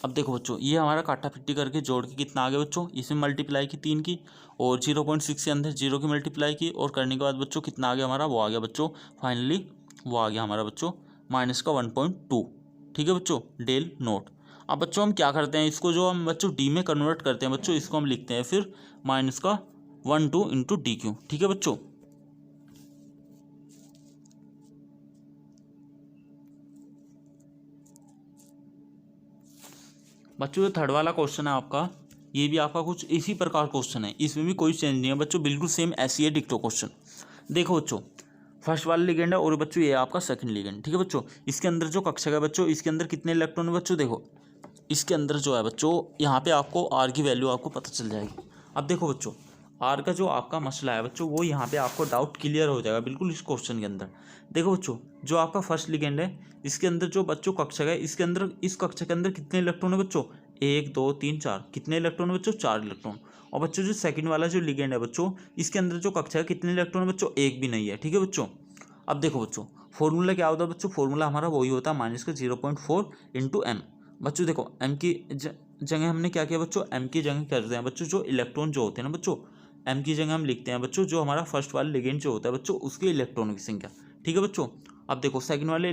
अब देखो बच्चों ये हमारा काटा पिट्टी करके जोड़ के कितना आ गया बच्चों, इसमें मल्टीप्लाई की 3 की, और 0.6 के अंदर 0 की मल्टीप्लाई की, और करने के बाद बच्चों कितना आ गया हमारा, वो आ गया बच्चों फाइनली, वो आ गया हमारा बच्चों माइनस का 1.2, ठीक है बच्चों, डेल नोट। अब बच्चों हम क्या करते हैं, इसको जो हम बच्चों डी में कन्वर्ट करते हैं बच्चों, इसको हम लिखते हैं फिर माइनस का 1.2 इंटू डी क्यू, ठीक है बच्चों। बच्चों जो थर्ड वाला क्वेश्चन है आपका, ये भी आपका कुछ इसी प्रकार क्वेश्चन है, इसमें भी कोई चेंज नहीं है बच्चों, बिल्कुल सेम ऐसी है डिक्टो क्वेश्चन। देखो बच्चों फर्स्ट वाला लिगेंड है और बच्चों ये आपका सेकंड लिगेंड, ठीक है बच्चों। इसके अंदर जो कक्षक है बच्चों, इसके अंदर कितने इलेक्ट्रॉन है बच्चों, देखो इसके अंदर जो है बच्चों, यहाँ पे आपको आर की वैल्यू आपको पता चल जाएगी। अब देखो बच्चों आर का जो आपका मसला है बच्चों, वो यहाँ पे आपको डाउट क्लियर हो जाएगा बिल्कुल इस क्वेश्चन के अंदर। देखो बच्चों जो आपका फर्स्ट लिगेंड है, इसके अंदर जो बच्चों कक्षक है, इसके अंदर इस कक्षक के अंदर कितने इलेक्ट्रॉन है बच्चों, 1 2 3 4, कितने इलेक्ट्रॉन है बच्चों, 4 इलेक्ट्रॉन। और बच्चों जो सेकंड वाला जो लिगेंड है बच्चों, इसके अंदर जो कक्षक है कितने इलेक्ट्रॉन है बच्चों, एक भी नहीं है, ठीक है बच्चों। अब देखो बच्चों फॉर्मूला क्या होता है बच्चों, फॉर्मूला हमारा वही होता है माइनस का 0.4 इंटू एम। बच्चों देखो एम की जगह हमने क्या किया बच्चों, एम की जगह करते हैं बच्चों जो इलेक्ट्रॉन जो होते हैं ना बच्चों, एम की जगह हम लिखते हैं बच्चों जो हमारा फर्स्ट वाला लिगेंड जो होता है बच्चों, उसके इलेक्ट्रॉनों की संख्या, ठीक है बच्चों। अब देखो सेकंड वाले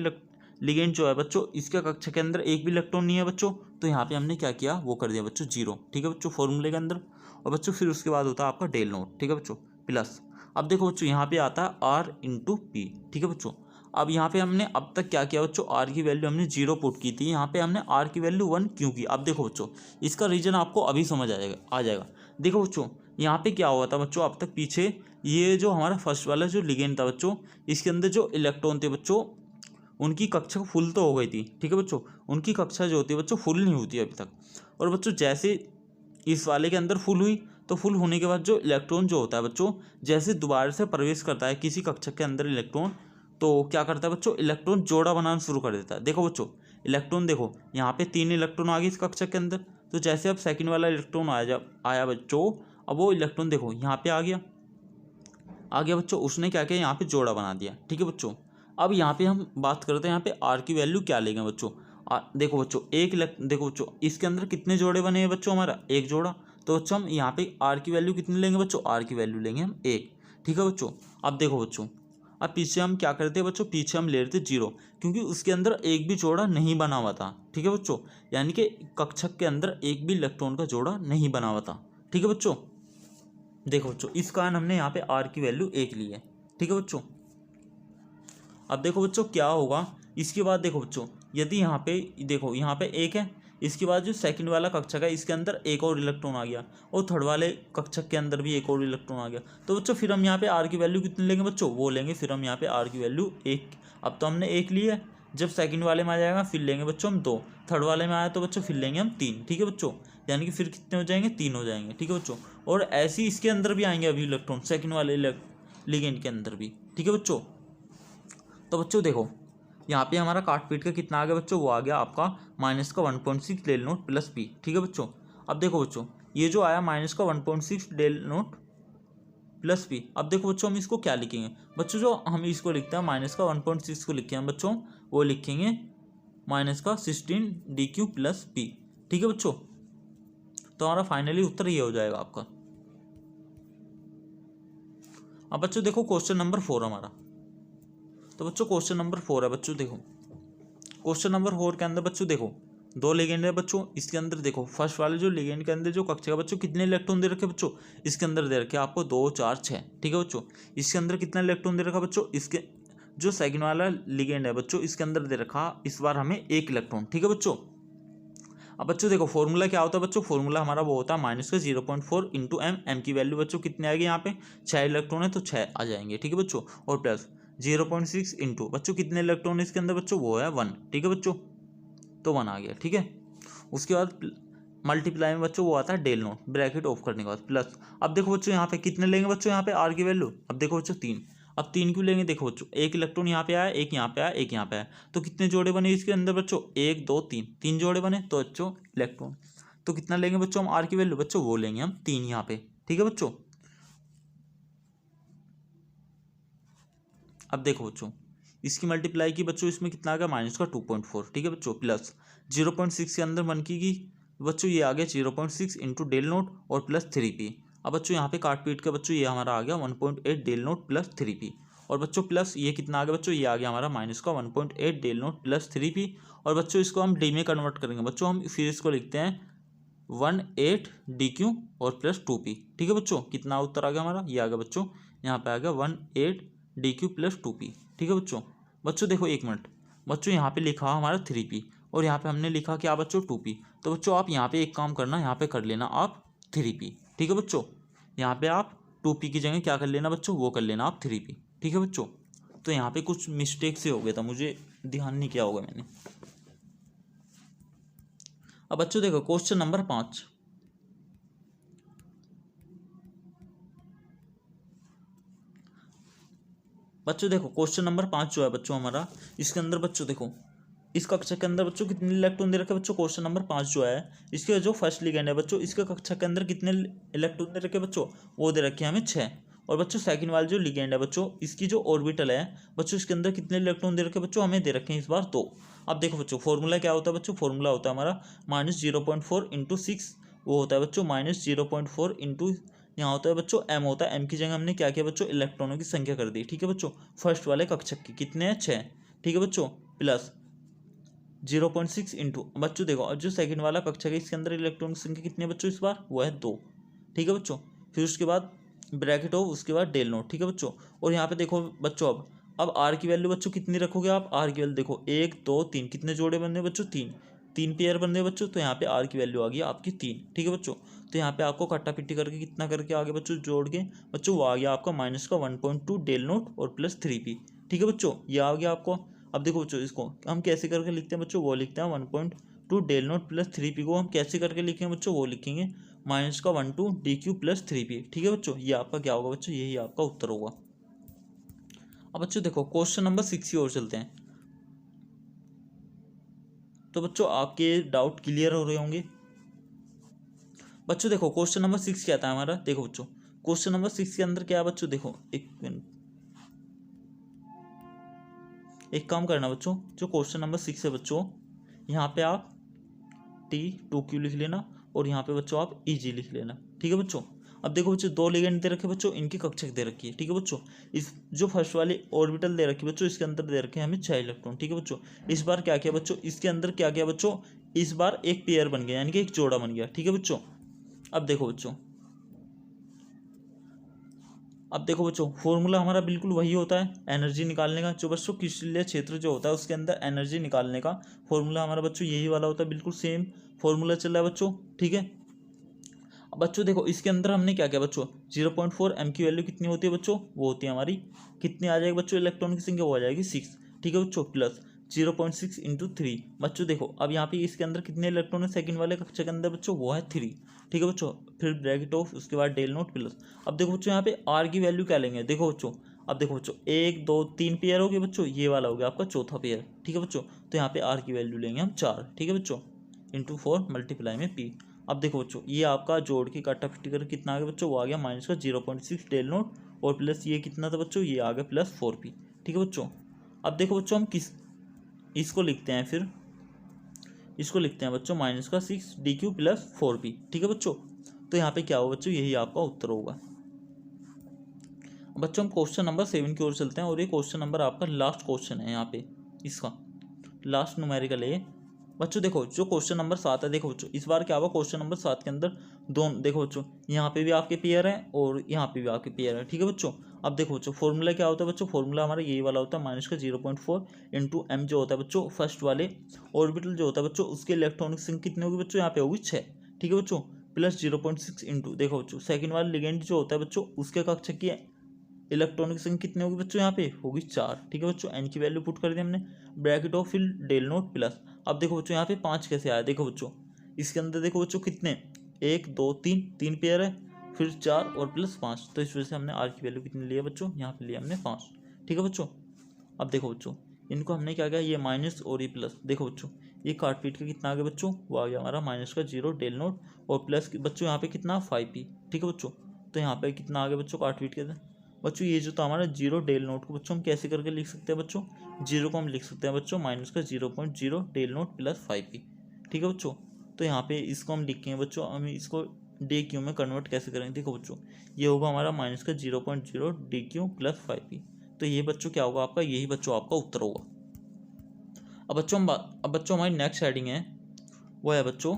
लिगेंड जो है बच्चों, इसके कक्षा के अंदर एक भी इलेक्ट्रॉन नहीं है बच्चों, तो यहाँ पे हमने क्या किया, वो कर दिया बच्चों 0, ठीक है बच्चों फॉर्मूले के अंदर। और बच्चों फिर उसके बाद होता है आपका डेल नोट, ठीक है बच्चों, प्लस। अब देखो बच्चों यहाँ पे आता है आर इंटू पी, ठीक है बच्चों। अब यहाँ पे हमने अब तक क्या किया बच्चों, आर की वैल्यू हमने 0 पुट की थी, यहाँ पे हमने आर की वैल्यू 1 क्यों की। अब देखो बच्चों इसका रीजन आपको अभी समझ आ जाएगा। देखो बच्चों यहाँ पे क्या हुआ था बच्चों, अब तक पीछे ये जो हमारा फर्स्ट वाला जो लिगेंड था बच्चों, इसके अंदर जो इलेक्ट्रॉन थे बच्चों, उनकी कक्षा फुल तो हो गई थी, ठीक है बच्चों, उनकी कक्षा जो होती है बच्चों फुल नहीं होती अभी तक। और बच्चों जैसे इस वाले के अंदर फुल हुई, तो फुल होने के बाद जो इलेक्ट्रॉन जो होता है बच्चों, जैसे दोबारा से प्रवेश करता है किसी कक्षा के अंदर इलेक्ट्रॉन, तो क्या करता है बच्चों, इलेक्ट्रॉन जोड़ा बनाना शुरू कर देता है। देखो बच्चों, इलेक्ट्रॉन देखो यहाँ पे 3 इलेक्ट्रॉन आ गए इस कक्षक के अंदर। तो जैसे अब सेकंड वाला इलेक्ट्रॉन आया बच्चों, अब वो इलेक्ट्रॉन देखो यहाँ पे आ गया बच्चों, उसने क्या किया, यहाँ पे जोड़ा बना दिया। ठीक है बच्चों, अब यहाँ पे हम बात करते हैं यहाँ पे आर की वैल्यू क्या लेंगे बच्चों। देखो बच्चों, देखो बच्चों इसके अंदर कितने जोड़े बने हैं बच्चों, हमारा एक जोड़ा। तो बच्चों हम यहाँ पे आर की वैल्यू कितनी लेंगे बच्चों, आर की वैल्यू लेंगे हम 1। ठीक है बच्चों, अब देखो बच्चों, अब पीछे हम क्या करते हैं बच्चों, पीछे हम ले रहे थे 0, क्योंकि उसके अंदर एक भी जोड़ा नहीं बना हुआ था। ठीक है बच्चों, यानी कि कक्षक के अंदर एक भी इलेक्ट्रॉन का जोड़ा नहीं बना हुआ था। ठीक है बच्चों, देखो बच्चों इस कारण हमने यहाँ पे आर की वैल्यू 1 ली है। ठीक है बच्चों, अब देखो बच्चों क्या होगा इसके बाद। देखो बच्चों, यदि यहाँ पे देखो यहाँ पे 1 है, इसके बाद जो सेकंड वाला कक्षक है इसके अंदर एक और इलेक्ट्रॉन आ गया, और थर्ड वाले कक्षक के अंदर भी एक और इलेक्ट्रॉन आ गया। तो बच्चों फिर हम यहाँ पे आर की वैल्यू कितनी लेंगे बच्चों, वो लेंगे फिर हम यहाँ पे आर की वैल्यू 1। अब तो हमने 1 ली है, जब सेकंड वाले में आ जाएगा फिर लेंगे बच्चों हम 2, थर्ड वाले में आया तो बच्चों फिर लेंगे हम 3। ठीक है बच्चों, यानी कि फिर कितने हो जाएंगे, 3 हो जाएंगे। ठीक है बच्चों, और ऐसे ही इसके अंदर भी आएंगे अभी इलेक्ट्रॉन, सेकंड वाले लिगेंड के अंदर भी। ठीक है बच्चों, तो बच्चों देखो यहाँ पे हमारा काट पीट का कितना आ गया बच्चों, वो आ गया आपका माइनस का 1.6 डेल नोट प्लस पी। ठीक है बच्चों, अब देखो बच्चों ये जो आया माइनस का 1.6 डेल नोट प्लस पी, अब देखो बच्चों हम इसको क्या लिखेंगे बच्चों, जो हम इसको लिखते हैं माइनस का 1.6 को लिखे हैं बच्चों, वो लिखेंगे माइनस का 16 डी क्यू प्लस पी। ठीक है बच्चों, तो हमारा फाइनली उत्तर ये हो जाएगा आपका। अब बच्चों देखो क्वेश्चन नंबर 4 हमारा, तो बच्चों क्वेश्चन नंबर 4 है बच्चों। देखो क्वेश्चन नंबर 4 के अंदर बच्चों देखो 2 लिगेंड है बच्चों। इसके अंदर देखो फर्स्ट वाले जो लिगेंड के अंदर जो कक्षक है बच्चों, कितने इलेक्ट्रॉन दे रखे बच्चों, इसके अंदर दे रखे आपको 2 4 6। ठीक है बच्चों, इसके अंदर कितना इलेक्ट्रॉन दे रखा बच्चों, इसके जो सेकंड वाला लिगेंड है बच्चों इसके अंदर दे रखा इस बार हमें 1 इलेक्ट्रॉन। ठीक है बच्चों, अब बच्चों देखो फॉर्मूला क्या होता है बच्चों, फॉर्मूला हमारा वो होता है माइनस का 0.4 इंटू एम। एम की वैल्यू बच्चों कितने आएगी, यहाँ पे 6 इलेक्ट्रॉन है तो 6 आ जाएंगे। ठीक है बच्चों, और प्लस 0.6 इंटू बच्चों कितने इलेक्ट्रॉन इसके अंदर बच्चों, वो है 1। ठीक है बच्चों, तो 1 आ गया। ठीक है, उसके बाद मल्टीप्लाई में बच्चों वो आता है डेल नोट, ब्रैकेट ऑफ करने के बाद प्लस। अब देखो बच्चों यहाँ पे कितने लेंगे बच्चों, यहाँ पे आर की वैल्यू, अब देखो बच्चों 3। अब 3 क्यों लेंगे, देखो बच्चों 1 इलेक्ट्रॉन यहाँ पे आया, एक यहाँ पे आया, एक यहाँ पे आया, तो कितने जोड़े बने इसके अंदर बच्चों, 1 2 3, 3 जोड़े बने तो बच्चों इलेक्ट्रॉन। तो कितना लेंगे बच्चों हम आर की वैल्यू, बच्चों वो लेंगे हम 3 यहाँ पे। ठीक है बच्चों, अब देखो बच्चों इसकी मल्टीप्लाई की बच्चों, इसमें कितना आ गया माइनस का 2.4। ठीक है बच्चों, प्लस 0.6 के अंदर 1 की बच्चों ये आ गया 0.6 इंटू डेल नोट और प्लस 3p। अब बच्चों यहाँ पे काट पीट के बच्चों ये हमारा आ गया 1.8 डेल नोट प्लस 3p, और बच्चों प्लस ये कितना आ गया बच्चों, ये आ गया हमारा माइनस का 1.8 डेल नोट प्लस 3p। और बच्चों इसको हम डी में कन्वर्ट करेंगे बच्चों, हम फिर इसको लिखते हैं 18 डी क्यू और प्लस 2p। ठीक है बच्चों, कितना उत्तर आ गया हमारा, ये आ गया बच्चों, यहाँ पे आ गया 18 डी क्यू प्लस 2p। ठीक है बच्चों, बच्चों देखो एक मिनट बच्चों, यहाँ पे लिखा हमारा 3p और यहाँ पे हमने लिखा क्या बच्चों 2p। तो बच्चों आप यहाँ पे एक काम करना, यहाँ पे कर लेना आप 3p। ठीक है बच्चों, यहाँ पे आप 2p की जगह क्या कर लेना बच्चों, वो कर लेना आप 3p। ठीक है बच्चों, तो यहाँ पे कुछ मिस्टेक से हो गया था, मुझे ध्यान नहीं किया होगा मैंने। अब बच्चों देखो क्वेश्चन नंबर 5, बच्चों देखो क्वेश्चन नंबर 5 जो है बच्चों हमारा, इसके अंदर बच्चों देखो इस कक्षा के अंदर बच्चों कितने इलेक्ट्रॉन दे रखे बच्चों, क्वेश्चन नंबर 5 जो है इसके जो फर्स्ट लिगेंड है बच्चों, इसके कक्षा के अंदर कितने इलेक्ट्रॉन दे रखे बच्चों, वो दे रखे हमें 6। और बच्चों सेकंड वाला जो लिगेंड है बच्चों, इसकी जो ऑर्बिटल है बच्चों, इसके अंदर कितने इलेक्ट्रॉन दे रखे बच्चों, हमें दे रखे हैं इस बार 2। अब देखो बच्चों फॉर्मूला क्या होता है बच्चों, फॉर्मूला होता है हमारा माइनस 0.4 इंटू 6, वो होता है बच्चों माइनस 0.4 इंटू, यहाँ होता है बच्चों एम होता है, एम की जगह हमने क्या किया बच्चों, इलेक्ट्रॉनों की संख्या कर दी। ठीक है बच्चों, फर्स्ट वाले कक्षक की कितने हैं 6। ठीक है बच्चों, प्लस 0.6 इंटू बच्चों देखो, और जो सेकंड वाला कक्षक है इसके अंदर इलेक्ट्रॉन की संख्या कितनी है बच्चों, इस बार वो है 2। ठीक है बच्चों, फिर उसके बाद ब्रैकेट हो, उसके बाद डेल नोट। ठीक है बच्चों, और यहाँ पे देखो बच्चों अब आर की वैल्यू बच्चों कितनी रखोगे आप, आर की वैल्यू देखो 1 2 3, कितने जोड़े बन रहे बच्चों, 3 पेयर बन रहे बच्चों, तो यहाँ पे आर की वैल्यू आ गई आपकी 3। ठीक है बच्चों, तो यहाँ पे आपको कट्टा पिट्टी करके कितना करके आगे बच्चों जोड़ के बच्चों वो आ गया आपका माइनस का 1.2 डेल नोट और प्लस 3p। ठीक है बच्चों, ये आ गया आपको। अब देखो बच्चों इसको हम कैसे करके लिखते हैं बच्चों, वो लिखते हैं 1.2 डेल नोट प्लस 3p को हम कैसे करके लिखेंगे बच्चों, वो लिखेंगे माइनस का 12 डी क्यू प्लस 3p। ठीक है बच्चों, ये आपका क्या होगा बच्चों, यही आपका उत्तर होगा। अब बच्चों देखो क्वेश्चन नंबर 6 की ओर चलते हैं। तो बच्चों आपके डाउट क्लियर हो रहे होंगे। बच्चों देखो क्वेश्चन नंबर 6 क्या था हमारा, देखो बच्चों क्वेश्चन नंबर 6 के अंदर क्या है बच्चों, देखो एक मिनट, एक काम करना बच्चों, जो क्वेश्चन नंबर 6 है बच्चों, यहाँ पे आप T2Q लिख लेना और यहाँ पे बच्चों आप EG लिख लेना, ठीक है बच्चों। अब देखो बच्चों दो लिगेंड दे रखे बच्चों, इनकी कक्षक दे रखी है, ठीक है बच्चों। इस जो फर्स्ट वाली ऑर्बिटल दे रखी है बच्चों, इसके अंदर दे रखे हैं हमें 6 इलेक्ट्रॉन, ठीक है बच्चों। इस बार क्या किया बच्चों, इसके अंदर क्या किया बच्चों, इस बार एक पेयर बन गया, यानी कि एक जोड़ा बन गया, ठीक है बच्चों। अब देखो बच्चों फॉर्मूला हमारा बिल्कुल वही होता है एनर्जी निकालने का, जो बच्चों क्रिस्टलीय क्षेत्र जो होता है उसके अंदर एनर्जी निकालने का फॉर्मूला हमारा बच्चों यही वाला होता है, बिल्कुल सेम फॉर्मूला चल रहा है बच्चों, ठीक है। अब बच्चों देखो इसके अंदर हमने क्या किया बच्चों, 0.4 m की वैल्यू कितनी होती है बच्चों, वो होती है हमारी, कितनी आ जाएगी बच्चों, इलेक्ट्रॉन की संख्या वो आ जाएगी 6, ठीक है बच्चों, प्लस 0.6 × 3। बच्चों देखो अब यहाँ पे इसके अंदर कितने इलेक्ट्रॉन है सेकंड वाले कक्षा के अंदर बच्चों, वो है 3, ठीक है बच्चों। फिर ब्रैकेट ऑफ, उसके बाद डेल नोट प्लस। अब देखो बच्चों यहाँ पे आर की वैल्यू क्या लेंगे, देखो बच्चों, अब देखो बच्चों 1 2 3 पेयर हो गए बच्चों, ये वाला हो गया आपका चौथा पेयर, ठीक है बच्चों। तो यहाँ पे आर की वैल्यू लेंगे हम 4, ठीक है बच्चों, × 4 मल्टीप्लाई में पी। अब देखो बच्चों ये आपका जोड़ के काटा पिटी कर कितना आ गया बच्चों, वो आ गया माइनस का 0.6 डेल नोट और प्लस ये कितना था बच्चों, ये आ गया प्लस 4p, ठीक है बच्चों। अब देखो बच्चों हम इसको लिखते हैं, फिर इसको लिखते हैं बच्चों माइनस का 6dq प्लस 4p, ठीक है बच्चों। तो यहाँ पे क्या होगा बच्चों, यही आपका उत्तर होगा। बच्चों हम क्वेश्चन नंबर 7 की ओर चलते हैं और ये क्वेश्चन नंबर आपका लास्ट क्वेश्चन है, यहाँ पे इसका लास्ट न्यूमेरिकल है बच्चों। देखो जो क्वेश्चन नंबर 7 है, देखो बच्चों इस बार क्या हुआ, क्वेश्चन नंबर 7 के अंदर दोनों, देखो बच्चों यहाँ पे भी आपके पेयर हैं और यहाँ पे भी आपके पेयर है, ठीक है बच्चों। अब देखो बच्चों फॉर्मूला क्या होता है बच्चों, फॉर्मूला हमारा यही वाला होता है, माइनस का 0.4 × m जो होता है बच्चों, फर्स्ट वाले ऑर्बिटल जो होता है बच्चों उसके इलेक्ट्रॉनिक संख्या कितनी होगी बच्चों, यहाँ पे होगी 6, ठीक है बच्चों, प्लस 0.6 × देखो बच्चों सेकंड वाले लिगेंड जो होता है बच्चों उसके कक्षक की इलेक्ट्रॉनिक संख्या कितनी होगी बच्चों, यहाँ पे होगी 4, ठीक है बच्चों। एन की वैल्यू पुट कर दी हमने, ब्रैकेट ऑफ फिर डेल नोट प्लस। अब देखो बच्चों यहाँ पे 5 कैसे आया, देखो बच्चों इसके अंदर देखो बच्चों कितने 1 2 3 पेयर है, फिर 4 और प्लस 5, तो इस वजह से हमने आर की वैल्यू कितनी लिया बच्चों, यहाँ पे लिया हमने 5, ठीक है बच्चों। अब देखो बच्चों इनको हमने क्या किया, ये माइनस और ये प्लस, देखो बच्चों ये काट पीट के कितना आ गया बच्चों, वो आ गया हमारा माइनस का 0 डेल नोट और प्लस बच्चों यहाँ पे कितना 5p, ठीक है बच्चों। तो यहाँ पे कितना आ गया बच्चों काट पीट के बच्चों, ये जो था हमारा 0 डेल नोट को बच्चों हम कैसे करके लिख सकते हैं बच्चों, 0 को हम लिख सकते हैं बच्चों माइनस का 0.0 डेल नोट प्लस 5p, ठीक है बच्चों। तो यहाँ पे इसको हम लिखेंगे बच्चों, हम इसको DQ में कन्वर्ट कैसे करेंगे, देखो बच्चों ये होगा हमारा माइनस का 0.0 DQ प्लस 5p। तो ये बच्चों क्या होगा आपका, यही बच्चों आपका उत्तर होगा। अब बच्चों हमारी नेक्स्ट हेडिंग है वो है बच्चों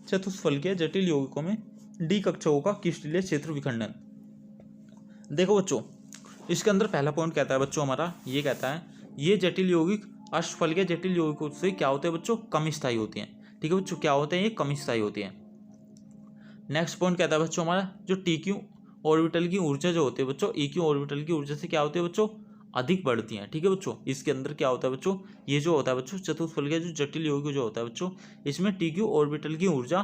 चतुष्फलकीय जटिल यौगिकों में डी कक्षकों का क्रिस्टलीय क्षेत्र विखंडन। देखो बच्चों इसके अंदर पहला पॉइंट कहता है बच्चों हमारा, ये कहता है ये जटिल यौगिक अष्टफलकीय जटिल यौगिकों से क्या होते हैं बच्चों, कम स्थायी होती हैं, ठीक है बच्चों, क्या होते हैं ये कम स्थायी होती हैं। नेक्स्ट पॉइंट कहता है बच्चों हमारा जो TQ ऑर्बिटल की ऊर्जा जो होती है बच्चों, EQ ऑर्बिटल की ऊर्जा से क्या होती है बच्चों, अधिक बढ़ती हैं, ठीक है बच्चों। इसके अंदर क्या होता है बच्चों, ये जो होता है बच्चों चतुष्फलकीय जो जटिल यौगिक जो होता है बच्चों, इसमें TQ ऑर्बिटल की ऊर्जा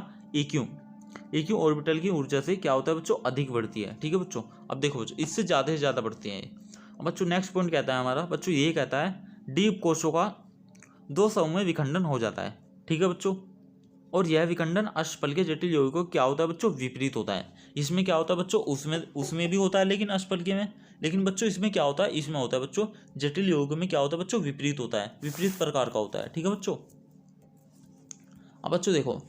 EQ ऑर्बिटल की ऊर्जा से क्या होता है बच्चों, अधिक बढ़ती है, ठीक है बच्चों। अब देखो बच्चों इससे ज़्यादा से ज़्यादा बढ़ती हैं। अब बच्चों नेक्स्ट पॉइंट कहता है हमारा बच्चों, ये कहता है डी कोशों का 2 समूह में विखंडन हो जाता है, ठीक है बच्चों। और यह विखंडन अष्टफलकीय जटिल यौगिकों क्या होता है बच्चों, विपरीत होता है। इसमें क्या होता है बच्चों, उसमें भी होता है लेकिन अष्टफलकीय में, लेकिन बच्चों इसमें क्या होता है, इसमें होता है बच्चों जटिल यौगिकों में क्या होता है बच्चों, विपरीत होता है, विपरीत प्रकार का होता है, ठीक है बच्चों। अब बच्चों देखो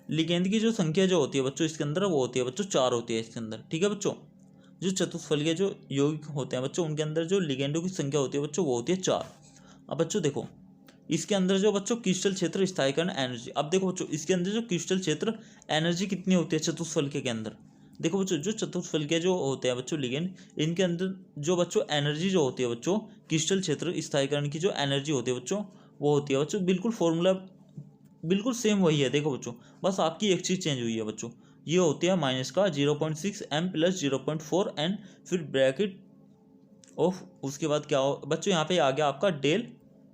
लिगेंड की जो संख्या जो होती है बच्चों इसके अंदर वो होती है बच्चों 4 होती है इसके अंदर, ठीक है बच्चों। जो चतुष्फलकीय जो यौगिक होते हैं बच्चों उनके अंदर जो लिगेंडों की संख्या होती है बच्चों वो होती है 4। अब बच्चों देखो इसके अंदर जो बच्चों क्रिस्टल क्षेत्र स्थायीकरण एनर्जी, अब देखो बच्चों इसके अंदर जो क्रिस्टल क्षेत्र एनर्जी कितनी होती है चतुष्फलकीय के अंदर, देखो बच्चों जो चतुष्फलकीय जो होते हैं बच्चों लिगेंड, इनके अंदर जो बच्चों एनर्जी जो होती है बच्चों क्रिस्टल क्षेत्र स्थायीकरण की जो एनर्जी होती है बच्चों वो होती है बच्चों, बिल्कुल फॉर्मूला बिल्कुल सेम वही है, देखो बच्चों बस आपकी एक चीज़ चेंज हुई है बच्चों, ये होती है माइनस का 0.6 m प्लस 0.4 n फिर ब्रैकेट ऑफ, उसके बाद क्या हो बच्चों यहाँ पे आ गया आपका डेल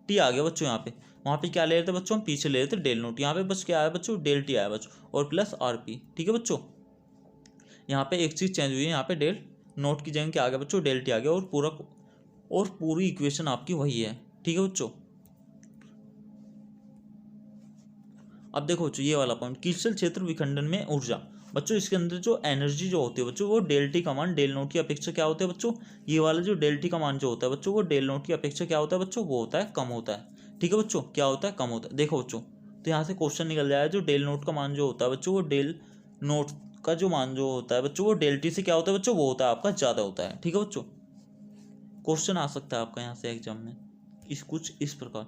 टी आ गया बच्चों, यहाँ पे वहाँ पे क्या ले रहे थे बच्चों, हम पीछे ले रहे थे डेल नोट, यहाँ पे बस क्या आया बच्चों डेल टी आया बच्चों और प्लस RP, ठीक है बच्चों। यहाँ पे एक चीज़ चेंज हुई है, यहाँ पे डेल नोट की जगह क्या आ गया बच्चों, डेल टी आ गया, और पूरी इक्वेशन आपकी वही है। ठीक है बच्चों। अब देखो बच्चों ये वाला पॉइंट, क्रिस्टल क्षेत्र विखंडन में ऊर्जा। बच्चों इसके अंदर जो एनर्जी जो होती है बच्चों, वो डेल टी का मान डेल नोट की अपेक्षा क्या होता है बच्चों, ये वाला जो डेल टी का मान जो होता है बच्चों, वो डेल नोट की अपेक्षा क्या होता है बच्चों, वो होता है कम होता है। ठीक है बच्चों, क्या होता है, कम होता है। देखो बच्चों, तो यहाँ से क्वेश्चन निकल जाएगा, जो डेल नोट का मान जो होता है बच्चों, वो डेल नोट का जो मान जो होता है बच्चों, वो डेल टी से क्या होता है बच्चों, वो होता है आपका ज़्यादा होता है। ठीक है बच्चों, क्वेश्चन आ सकता है आपका यहाँ से एग्जाम में कुछ इस प्रकार।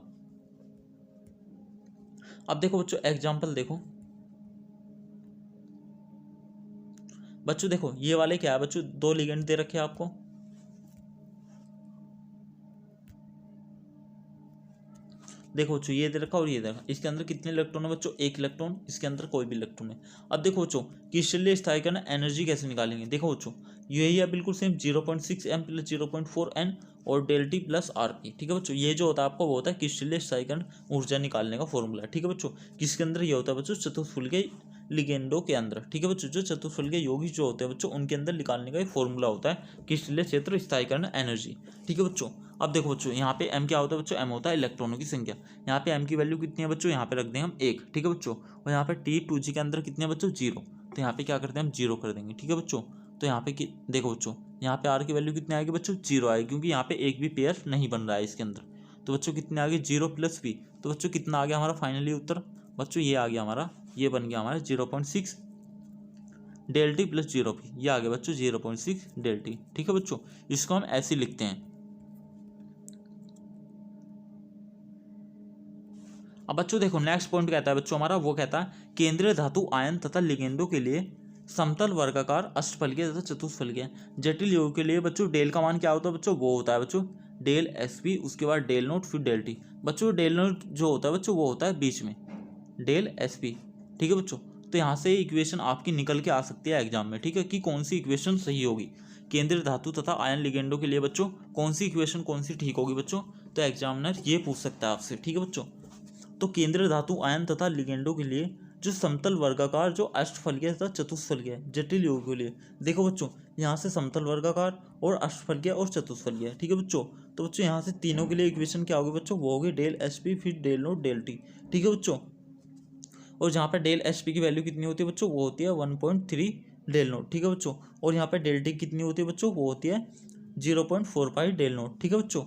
अब देखो बच्चों एग्जाम्पल देखो बच्चों, देखो ये वाले क्या है बच्चों, दो लिगेंड दे रखे हैं आपको। देखो बच्चों ये दे रखा और ये दे रखा, इसके अंदर कितने इलेक्ट्रॉन है बच्चों, एक इलेक्ट्रॉन, इसके अंदर कोई भी इलेक्ट्रॉन है। अब देखो बच्चों क्रिस्टलीय स्थायीकरण एनर्जी कैसे निकालेंगे। देखो बच्चों यही है बिल्कुल सेम, 0.6 m प्लस 0.4 n और del T plus R P. ठीक है बच्चों, ये जो होता है आपको वो होता है क्रिस्टलीय स्थायीकरण ऊर्जा निकालने का फॉर्मूला। ठीक है बच्चों, किसके अंदर ये होता है बच्चों, चतुष्फलकीय लिगेंडो के अंदर। ठीक है बच्चों, जो चतुष्फलकीय यौगिक जो होते हैं बच्चों, उनके अंदर निकालने का एक फॉर्मूला होता है क्रिस्टलीय क्षेत्र स्थायीकरण एनर्जी। ठीक है बच्चों, अब देखो बच्चों यहाँ पे m क्या होता है बच्चों, m होता है इलेक्ट्रॉनों की संख्या। यहाँ पे m की वैल्यू कितनी है बच्चों, यहाँ पे रख देंगे हम 1। ठीक है बच्चों, और यहाँ पे T2G के अंदर कितने हैं बच्चों, 0, तो यहाँ पे क्या करते हैं हम 0 कर देंगे। ठीक है बच्चों, तो यहाँ पे देखो बच्चों यहाँ पे r की वैल्यू कितनी आएगी बच्चों, 0 आएगी, क्योंकि यहाँ पे एक भी पेयर नहीं बन रहा है इसके अंदर। तो बच्चों कितने आ गए, 0 प्लस p, तो बच्चों कितना आ गया हमारा फाइनली उत्तर बच्चों, ये आ गया हमारा, ये बन गया हमारा 0.6 डेल टी प्लस 0p, ये आ गया बच्चों 0.6 डेल टी। ठीक है बच्चों, इसको हम ऐसे लिखते हैं। अब बच्चों देखो नेक्स्ट पॉइंट कहता है बच्चों हमारा, वो कहता है केंद्रीय धातु आयन तथा लिगेंडो के लिए समतल वर्गाकार अष्टफलकीय तथा चतुष्फलकीय जटिल यौगिक के लिए बच्चों डेल का मान क्या होता है बच्चों, वो होता है बच्चों डेल एस पी, उसके बाद डेल नोट, फिर डेल टी। बच्चों डेल नोट जो होता है बच्चों वो होता है बीच में, डेल एस पी। ठीक है बच्चों, तो यहाँ से इक्वेशन आपकी निकल के आ सकती है एग्जाम में। ठीक है, कि कौन सी इक्वेशन सही होगी केंद्रीय धातु तथा आयन लिगेंडो के लिए बच्चों, कौन सी इक्वेशन कौन सी ठीक होगी बच्चों, तो एग्जामिनर ये पूछ सकता है आपसे। ठीक है बच्चों, तो केंद्रीय धातु आयन तथा लिगेंडो के लिए जो समतल वर्गाकार जो अष्टफलकीय तथा चतुष्फलकीय जटिल यौगिक के लिए, देखो बच्चों यहाँ से समतल वर्गाकार और अष्टफलकीय और चतुष्फलकीय। ठीक है बच्चों, तो बच्चों यहाँ से तीनों के लिए इक्वेशन क्या होगी बच्चों, वो होगी डेल एस पी, फिर डेल नोट, डेल टी। ठीक है बच्चों, और जहाँ पे डेल एस पी की वैल्यू कितनी होती है बच्चों, वो होती है 1.3 डेल नोट। ठीक है बच्चों, और यहाँ पे डेल टी कितनी होती है बच्चों, वो होती है 0.45 डेल नोट। ठीक है बच्चों,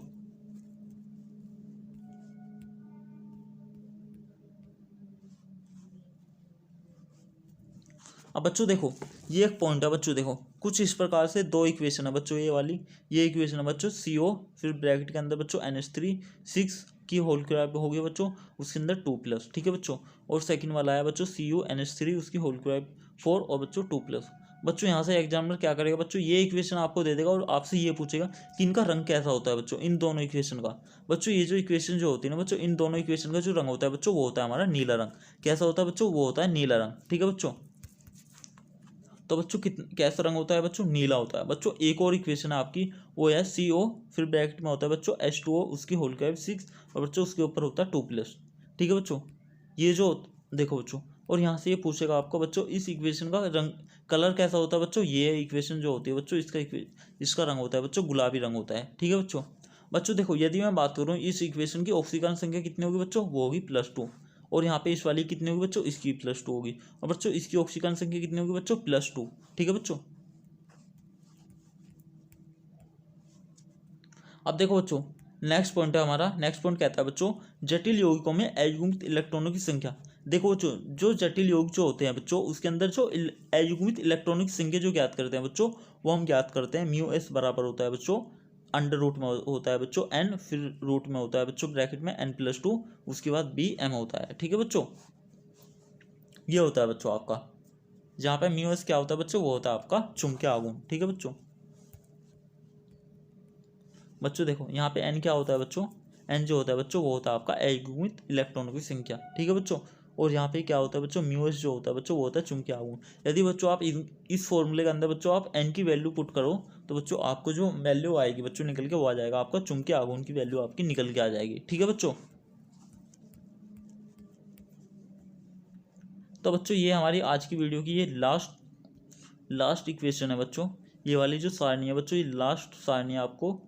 अब बच्चों देखो ये एक पॉइंट है बच्चों, देखो कुछ इस प्रकार से दो इक्वेशन है बच्चों, ये वाली ये इक्वेशन है बच्चों, CO फिर ब्रैकेट के अंदर बच्चों NH3 6 की होल स्क्वायर हो गई बच्चों, उसके अंदर 2 प्लस। ठीक है बच्चों, और सेकंड वाला है बच्चों CU NH3 उसकी होल स्क्वायर 4 और बच्चों 2 प्लस। बच्चों यहाँ से एग्जामिनर क्या करेगा बच्चों, ये इक्वेशन आपको दे देगा और आपसे ये पूछेगा कि इनका रंग कैसा होता है बच्चों, इन दोनों इक्वेशन का। बच्चों ये जो इक्वेशन जो होती है ना बच्चों, इन दोनों इक्वेशन का जो रंग होता है बच्चों, वो होता है हमारा नीला रंग। कैसा होता है बच्चों, वो होता है नीला रंग। ठीक है बच्चों, तो बच्चों कैसा रंग होता है बच्चों, नीला होता है। बच्चों एक और इक्वेशन है आपकी, वो है CO फिर ब्रैकेट में होता है बच्चों H2O उसकी होल स्क्वायर 6 और बच्चों उसके ऊपर होता है 2 प्लस। ठीक है बच्चों, ये जो देखो बच्चों, और यहाँ से ये पूछेगा आपको बच्चों इस इक्वेशन का रंग कलर कैसा होता है बच्चों, ये इक्वेशन जो होती है बच्चों इसका रंग होता है बच्चों गुलाबी रंग होता है। ठीक है बच्चों, बच्चों देखो यदि मैं बात करूँ इस इक्वेशन की ऑक्सीकरण संख्या कितनी होगी बच्चों, वो होगी +2, और यहाँ पे इस वाली कितनी होगी बच्चों, इसकी +2 होगी, और बच्चों इसकी ऑक्सीकरण संख्या कितनी होगी बच्चों, +2। ठीक है बच्चों, अब देखो बच्चों नेक्स्ट पॉइंट है हमारा, नेक्स्ट पॉइंट कहता है बच्चों जटिल यौगिकों में अयुग्मित इलेक्ट्रॉनों की संख्या। देखो बच्चों जो जटिल यौगिक जो होते हैं बच्चों, उसके अंदर जो अयुग्मित इलेक्ट्रॉनों की संख्या जो ज्ञात करते हैं बच्चों, वो हम ज्ञात करते हैं μs बराबर होता है बच्चों अंडर रूट में होता है बच्चों n, फिर रूट में होता है बच्चों ब्रैकेट में n+2, उसके बाद bm होता है। ठीक है बच्चों, ये होता है बच्चों आपका, जहाँ पे μs क्या होता है बच्चों, वो होता है आपका चुंबकीय आघूर्ण। ठीक है बच्चों, बच्चों देखो यहाँ पे n क्या होता है बच्चों, n जो होता है बच्चों वो होता है आपका अयुग्मित इलेक्ट्रॉनों की संख्या। ठीक है बच्चों, और यहाँ पे क्या होता है बच्चों, म्यूएस जो होता है बच्चों वो होता है चुंबकीय आघूर्ण। यदि बच्चों आप इस फॉर्मूले के अंदर बच्चों आप n की वैल्यू पुट करो, तो बच्चों आपको जो वैल्यू आएगी बच्चों निकल के वो आ जाएगा आपका चुंबकीय आघूर्ण की वैल्यू आपकी निकल के आ जाएगी। ठीक है बच्चों, तो बच्चों ये हमारी आज की वीडियो की ये लास्ट लास्ट इक्वेशन है बच्चों, ये वाली जो सारणी है बच्चों, ये लास्ट सारणी है आपको।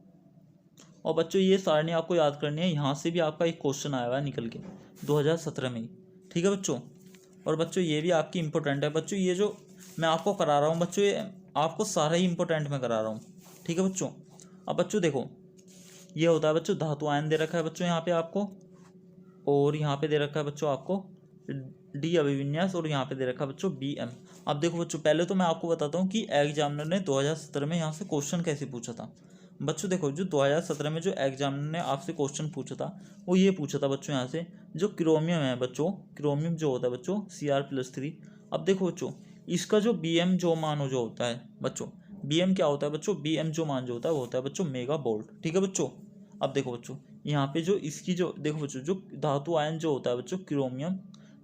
और बच्चों ये सारणी आपको याद करनी है, यहाँ से भी आपका एक क्वेश्चन आया हुआ है निकल के 2017 में ही, ठीक है बच्चों। और बच्चों ये भी आपकी इंपॉर्टेंट है बच्चों, ये जो मैं आपको करा रहा हूँ बच्चों, ये आपको सारा ही इंपॉर्टेंट में करा रहा हूँ, ठीक है बच्चों। अब बच्चों देखो, ये होता है बच्चों धातु आयन दे रखा है बच्चों यहाँ पे आपको, और यहाँ पे दे रखा है बच्चों आपको डी अभिविन्यास, और यहाँ पे दे रखा है बच्चों BM। अब देखो बच्चों, पहले तो मैं आपको बताता हूँ कि एग्जामिनर ने 2017 में यहाँ से क्वेश्चन कैसे पूछा था। बच्चों देखो, जो 2017 में जो एग्जामिनर ने आपसे क्वेश्चन पूछा था, वो ये पूछा था बच्चों यहाँ से, जो क्रोमियम है बच्चों, क्रोमियम जो होता है बच्चों Cr+3। अब देखो बच्चों, इसका जो BM जो मान जो होता है बच्चों, BM क्या होता है बच्चों, BM जो मान जो होता है वो होता है बच्चों मेगा वोल्ट, ठीक है बच्चों। अब देखो बच्चों, यहाँ पे जो इसकी जो देखो बच्चों, जो धातु आयन जो होता है बच्चों क्रोमियम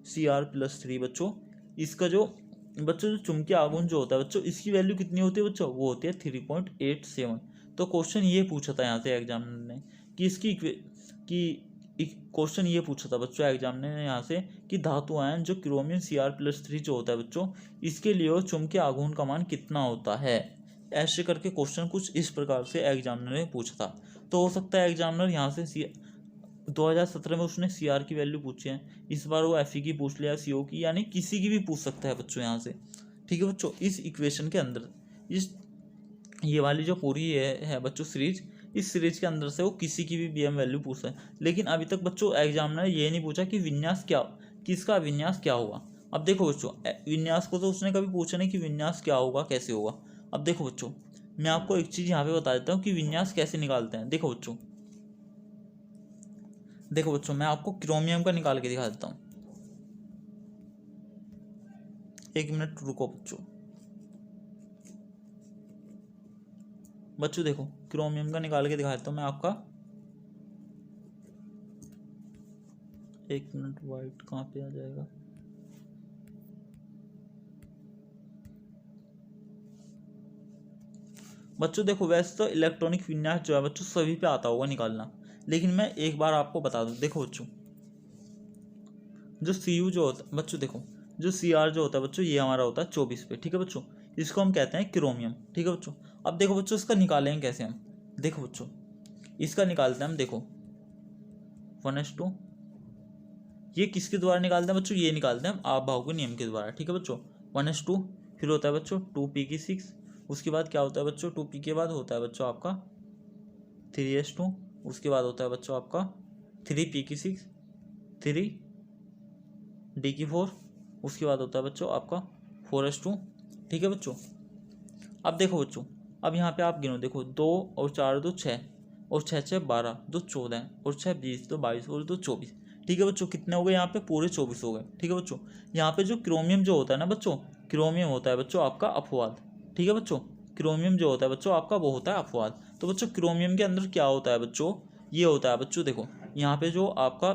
Cr+3 बच्चों, इसका जो बच्चों जो चुंबकीय आघूर्ण जो होता है बच्चों, इसकी वैल्यू कितनी होती है बच्चों, वो होती है 3.87। तो क्वेश्चन ये पूछा था यहाँ से एग्जामिनर ने कि इसकी क्वेश्चन ये पूछा था बच्चों एग्जामिनर ने यहाँ से कि धातु आयन जो क्रोमियम Cr+3 जो होता है बच्चों, इसके लिए चुंबकीय आघूर्ण का मान कितना होता है। ऐसे करके क्वेश्चन कुछ इस प्रकार से एग्जामिनर ने पूछा था। तो हो सकता है एग्जामिनर यहाँ से 2017 में उसने Cr की वैल्यू पूछी है, इस बार वो Fe की पूछ लिया, CO की, यानी किसी की भी पूछ सकता है बच्चों यहाँ से, ठीक है बच्चों। इस इक्वेशन के अंदर इस ये वाली जो पूरी है बच्चों सीरीज, इस सीरीज के अंदर से वो किसी की भी BM वैल्यू पूछ सकता है। लेकिन अभी तक बच्चों एग्जामिनर ने ये नहीं पूछा कि विन्यास क्या, किसका विन्यास क्या होगा। अब देखो बच्चों, विन्यास को तो उसने कभी पूछा नहीं कि विन्यास क्या होगा, कैसे होगा। अब देखो बच्चों, मैं आपको एक चीज़ यहाँ पे बता देता हूँ कि विन्यास कैसे निकालते हैं। देखो बच्चों, मैं आपको क्रोमियम का निकाल के दिखा देता हूँ, एक मिनट रुको बच्चों देखो, क्रोमियम का निकाल के दिखा देता हूँ मैं आपका, एक मिनट, वाइट कहाँ पे आ जाएगा। बच्चों देखो, वैसे तो इलेक्ट्रॉनिक विन्यास जो है बच्चों सभी पे आता होगा निकालना, लेकिन मैं एक बार आपको बता दूं। देखो बच्चों, जो Cu जो होता है बच्चों, देखो जो Cr जो होता है बच्चों, ये हमारा होता है 24 पे, ठीक है बच्चों। इसको हम कहते हैं क्रोमियम, ठीक है बच्चों। अब देखो बच्चों, इसका निकालेंगे कैसे हम। देखो बच्चों, इसका निकालते हैं हम, देखो 1:2, ये किसके द्वारा निकालते हैं बच्चों, ये निकालते हैं हम आप भाव के नियम के द्वारा, ठीक है बच्चों। 1:2, फिर होता है बच्चों 2p/6, उसके बाद क्या होता है बच्चों, 2p के बाद होता है बच्चों आपका 3:2, उसके बाद होता है बच्चों आपका 3p/6, 3d/4, उसके बाद होता है बच्चों आपका 4:2, ठीक है बच्चों। अब देखो बच्चों, अब यहाँ पे आप गिनो, देखो 2 और 4 2 6, और 6 6 12, 2 14, और 6 20, तो 22, और 2 24, ठीक है बच्चों। कितने हो गए यहाँ पे, पूरे 24 हो गए, ठीक है बच्चों। यहाँ पे जो क्रोमियम जो होता है ना बच्चों, क्रोमियम होता है बच्चों आपका अपवाद, ठीक है बच्चों। क्रोमियम जो होता है बच्चों आपका वो होता है अपवाद। तो बच्चों क्रोमियम के अंदर क्या होता है बच्चों, ये होता है बच्चों, देखो यहाँ पे जो आपका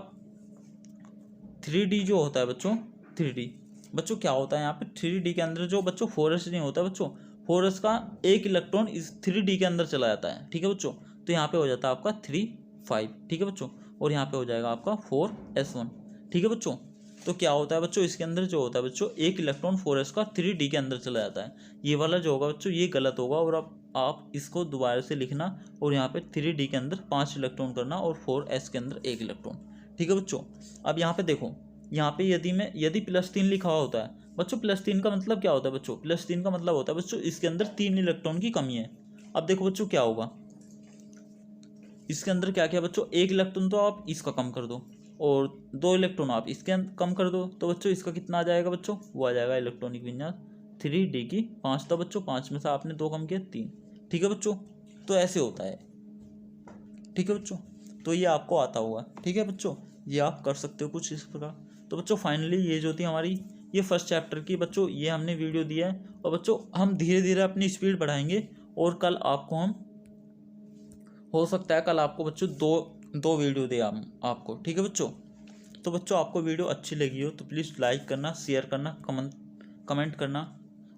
3D जो होता है बच्चों, 3D बच्चों क्या होता है यहाँ पे, 3D के अंदर जो बच्चों 4s नहीं होता बच्चों, 4s का एक इलेक्ट्रॉन इस 3D के अंदर चला जाता है, ठीक है बच्चों। तो यहाँ पे हो जाता है आपका 3 5, ठीक है बच्चों, और यहाँ पे हो जाएगा आपका 4s1, ठीक है बच्चों। तो क्या होता है बच्चों, इसके अंदर जो होता है बच्चों, एक इलेक्ट्रॉन 4s का 3D के अंदर चला जाता है। ये वाला जो होगा बच्चों, ये गलत होगा, और अब आप इसको दोबारा से लिखना, और यहाँ पे 3D के अंदर 5 इलेक्ट्रॉन करना, और 4s के अंदर 1 इलेक्ट्रॉन, ठीक है बच्चों। अब यहाँ पे देखो, यहाँ पे यदि +3 लिखा हुआ होता है बच्चों, +3 का मतलब क्या होता है बच्चों, +3 का मतलब होता है बच्चों इसके अंदर 3 इलेक्ट्रॉन की कमी है। अब देखो बच्चों क्या होगा, इसके अंदर क्या क्या बच्चों, 1 इलेक्ट्रॉन तो आप इसका कम कर दो, और 2 इलेक्ट्रॉन आप इसके कम कर दो, तो बच्चों इसका कितना आ जाएगा बच्चों, वो आ जाएगा इलेक्ट्रॉनिक विन्यास 3D की 5 था बच्चों, 5 में से आपने 2 कम किया 3, ठीक है बच्चों। तो ऐसे होता है, ठीक है बच्चों। तो ये आपको आता होगा, ठीक है बच्चों, ये आप कर सकते हो कुछ इस प्रकार। तो बच्चों फाइनली ये जो थी हमारी ये फर्स्ट चैप्टर की बच्चों, ये हमने वीडियो दिया है, और बच्चों हम धीरे धीरे अपनी स्पीड बढ़ाएंगे, और कल आपको हम, हो सकता है कल आपको बच्चों दो वीडियो दे हम आपको, ठीक है बच्चों। तो बच्चों आपको वीडियो अच्छी लगी हो तो प्लीज़ लाइक करना, शेयर करना, कमेंट करना,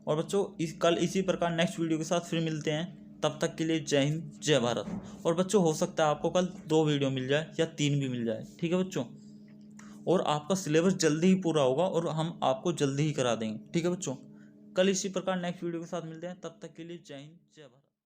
और बच्चों कल इसी प्रकार नेक्स्ट वीडियो के साथ फिर मिलते हैं। तब तक के लिए जय हिंद, जय भारत। और बच्चों हो सकता है आपको कल 2 वीडियो मिल जाए या 3 भी मिल जाए, ठीक है बच्चों, और आपका सिलेबस जल्दी ही पूरा होगा, और हम आपको जल्दी ही करा देंगे, ठीक है बच्चों। कल इसी प्रकार नेक्स्ट वीडियो के साथ मिलते हैं, तब तक के लिए जय हिंद जय भारत।